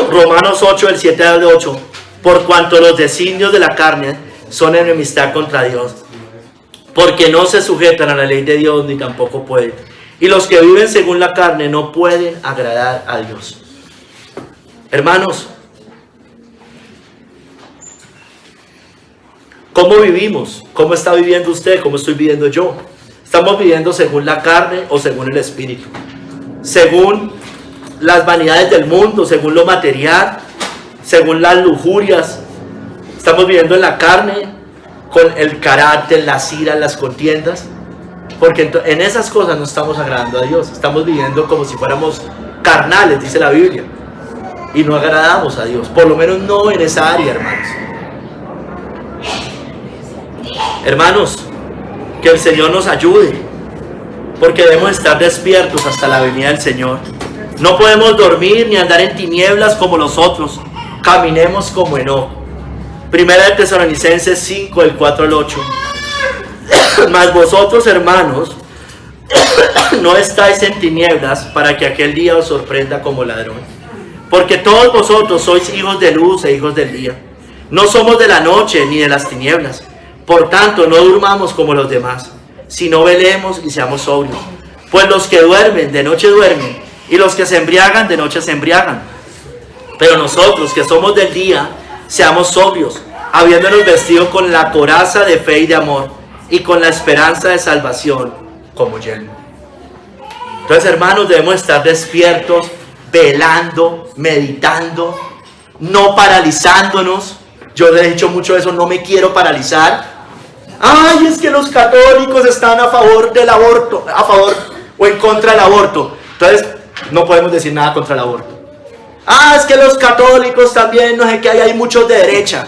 Romanos 8, del 7 al 8. Por cuanto los designios de la carne son enemistad contra Dios, porque no se sujetan a la ley de Dios ni tampoco pueden. Y los que viven según la carne no pueden agradar a Dios. Hermanos, ¿cómo vivimos? ¿Cómo está viviendo usted? ¿Cómo estoy viviendo yo? ¿Estamos viviendo según la carne o según el espíritu? Según las vanidades del mundo, según lo material, según las lujurias. ¿Estamos viviendo en la carne con el carácter, las iras, las contiendas? Porque en esas cosas no estamos agradando a Dios. Estamos viviendo como si fuéramos carnales, dice la Biblia. Y no agradamos a Dios. Por lo menos no en esa área, hermanos. Hermanos, que el Señor nos ayude. Porque debemos estar despiertos hasta la venida del Señor. No podemos dormir ni andar en tinieblas como los otros. Caminemos como Enoc. Primera de Tesalonicenses 5, del 4 al 8. Mas vosotros, hermanos, no estáis en tinieblas para que aquel día os sorprenda como ladrón. Porque todos vosotros sois hijos de luz e hijos del día. No somos de la noche ni de las tinieblas. Por tanto, no durmamos como los demás, sino velemos y seamos sobrios. Pues los que duermen, de noche duermen, y los que se embriagan, de noche se embriagan. Pero nosotros, que somos del día, seamos sobrios, habiéndonos vestido con la coraza de fe y de amor, y con la esperanza de salvación como yelmo. Entonces, hermanos, debemos estar despiertos, velando, meditando, no paralizándonos. Yo he dicho mucho eso, no me quiero paralizar. Ay, es que los católicos están a favor del aborto, a favor o en contra del aborto. Entonces, no podemos decir nada contra el aborto. Ah, es que los católicos también, no sé qué, hay muchos de derecha.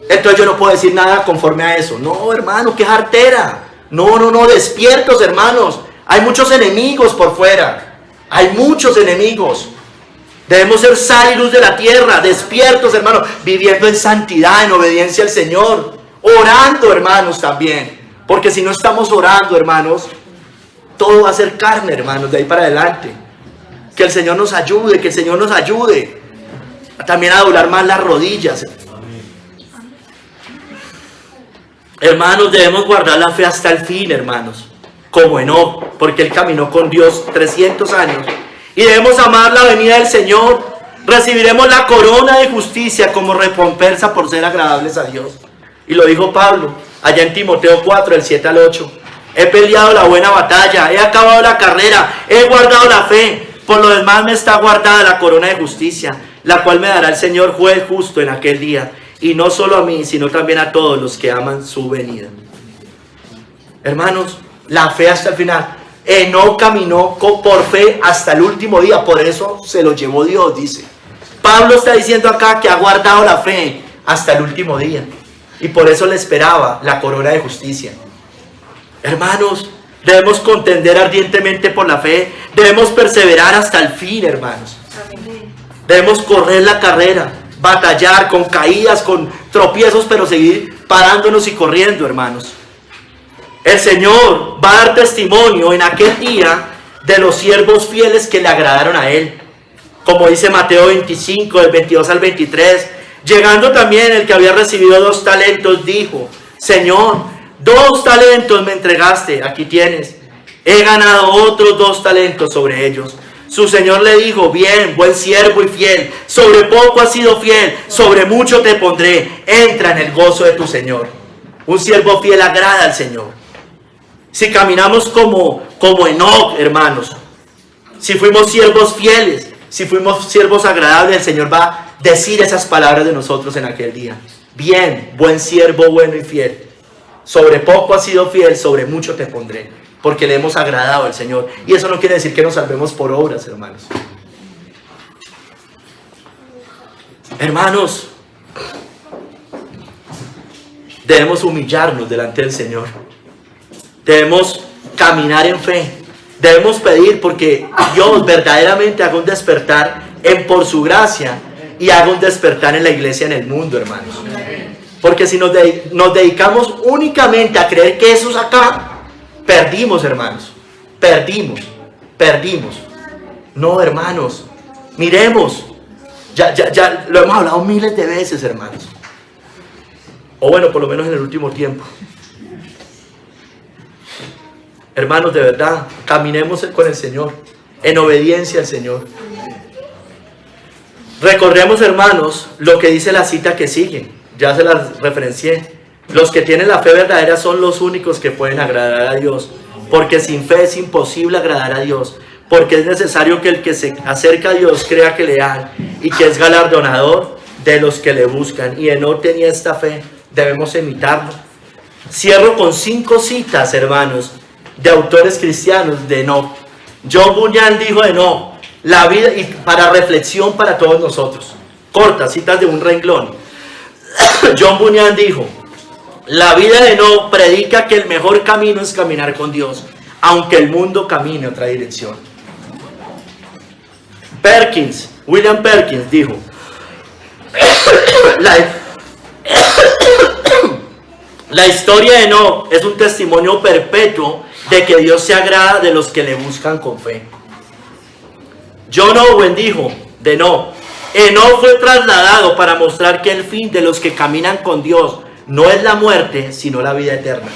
Entonces yo no puedo decir nada conforme a eso. No, hermano, qué jartera. No, despiertos, hermanos. Hay muchos enemigos por fuera. Hay muchos enemigos. Debemos ser sal y luz de la tierra, despiertos, hermanos, viviendo en santidad, en obediencia al Señor. Orando, hermanos, también. Porque si no estamos orando, hermanos, todo va a ser carne, hermanos, de ahí para adelante. Que el Señor nos ayude, que el Señor nos ayude. También a doblar más las rodillas. Hermanos, debemos guardar la fe hasta el fin, hermanos. Como Enoc, porque él caminó con Dios 300 años. Y debemos amar la venida del Señor. Recibiremos la corona de justicia como recompensa por ser agradables a Dios. Y lo dijo Pablo, allá en Timoteo 4, del 7 al 8. He peleado la buena batalla, he acabado la carrera, he guardado la fe. Por lo demás me está guardada la corona de justicia, la cual me dará el Señor juez justo en aquel día. Y no solo a mí, sino también a todos los que aman su venida. Hermanos, la fe hasta el final. Enoc caminó por fe hasta el último día, por eso se lo llevó Dios, dice. Pablo está diciendo acá que ha guardado la fe hasta el último día. Y por eso le esperaba la corona de justicia. Hermanos, debemos contender ardientemente por la fe. Debemos perseverar hasta el fin, hermanos. Debemos correr la carrera, batallar con caídas, con tropiezos, pero seguir parándonos y corriendo, hermanos. El Señor va a dar testimonio en aquel día de los siervos fieles que le agradaron a Él. Como dice Mateo 25, del 22 al 23. Llegando también el que había recibido 2 talentos, dijo: Señor, 2 talentos me entregaste, aquí tienes. He ganado otros 2 talentos sobre ellos. Su Señor le dijo: bien, buen siervo y fiel, sobre poco has sido fiel, sobre mucho te pondré, entra en el gozo de tu Señor. Un siervo fiel agrada al Señor. Si caminamos como Enoc, hermanos, si fuimos siervos fieles, si fuimos siervos agradables, el Señor va a decir esas palabras de nosotros en aquel día. Bien, buen siervo, bueno y fiel, sobre poco has sido fiel, sobre mucho te pondré, porque le hemos agradado al Señor. Y eso no quiere decir que nos salvemos por obras, hermanos. Hermanos, debemos humillarnos delante del Señor. Debemos caminar en fe. Debemos pedir porque Dios verdaderamente haga un despertar por su gracia y haga un despertar en la iglesia, en el mundo, hermanos. Porque si nos dedicamos únicamente a creer que eso es acá, perdimos, hermanos. Perdimos. No, hermanos. Miremos. Ya lo hemos hablado miles de veces, hermanos. O bueno, por lo menos en el último tiempo. Hermanos, de verdad, caminemos con el Señor, en obediencia al Señor. Recordemos, hermanos, lo que dice la cita que sigue. Ya se las referencié. Los que tienen la fe verdadera son los únicos que pueden agradar a Dios. Porque sin fe es imposible agradar a Dios. Porque es necesario que el que se acerca a Dios crea que le han y que es galardonador de los que le buscan. Y Enoc tenía esta fe. Debemos imitarlo. Cierro con 5 citas, hermanos, de autores cristianos de Enoc. John Bunyan dijo de Enoc, la vida, y para reflexión para todos nosotros. Cortas, citas de un renglón. John Bunyan dijo: la vida de Enoc predica que el mejor camino es caminar con Dios, aunque el mundo camine en otra dirección. William Perkins dijo: la historia de Enoc es un testimonio perpetuo de que Dios se agrada de los que le buscan con fe. John Owen dijo de Enoc: Enoc fue trasladado para mostrar que el fin de los que caminan con Dios no es la muerte, sino la vida eterna.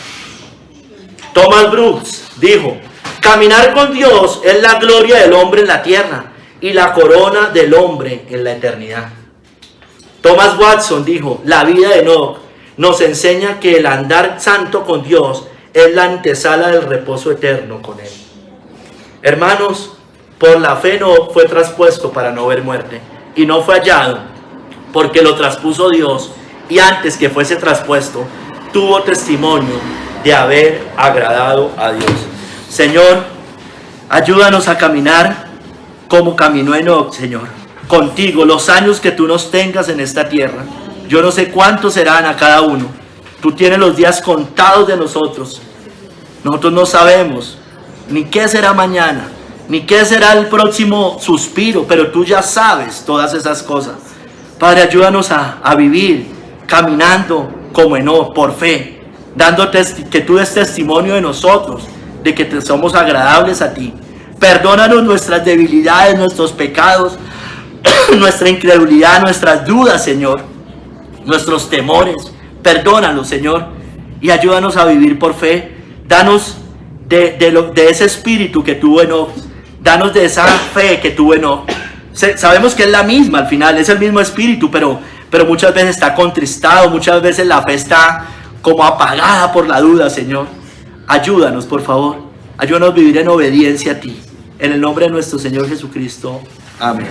Thomas Brooks dijo: caminar con Dios es la gloria del hombre en la tierra y la corona del hombre en la eternidad. Thomas Watson dijo: la vida de Enoc nos enseña que el andar santo con Dios es la antesala del reposo eterno con Él. Hermanos, por la fe Enoc fue traspuesto para no ver muerte, y no fue hallado porque lo traspuso Dios, y antes que fuese traspuesto tuvo testimonio de haber agradado a Dios. Señor, ayúdanos a caminar como caminó Enoc, Señor, contigo, los años que tú nos tengas en esta tierra. Yo no sé cuántos serán a cada uno. Tú tienes los días contados de nosotros. Nosotros no sabemos ni qué será mañana, ni qué será el próximo suspiro, pero tú ya sabes todas esas cosas. Padre, ayúdanos a vivir caminando como Enoc, por fe, dándote que tú des testimonio de nosotros, de que te somos agradables a ti. Perdónanos nuestras debilidades, nuestros pecados, nuestra incredulidad, nuestras dudas, Señor, nuestros temores. Perdónanos, Señor, y ayúdanos a vivir por fe. Danos de ese espíritu que tuvo Enoc. Danos de esa fe que tuvo Enoc. Sabemos que es la misma al final, es el mismo espíritu, pero muchas veces está contristado, muchas veces la fe está como apagada por la duda, Señor. Ayúdanos, por favor. Ayúdanos a vivir en obediencia a ti. En el nombre de nuestro Señor Jesucristo. Amén.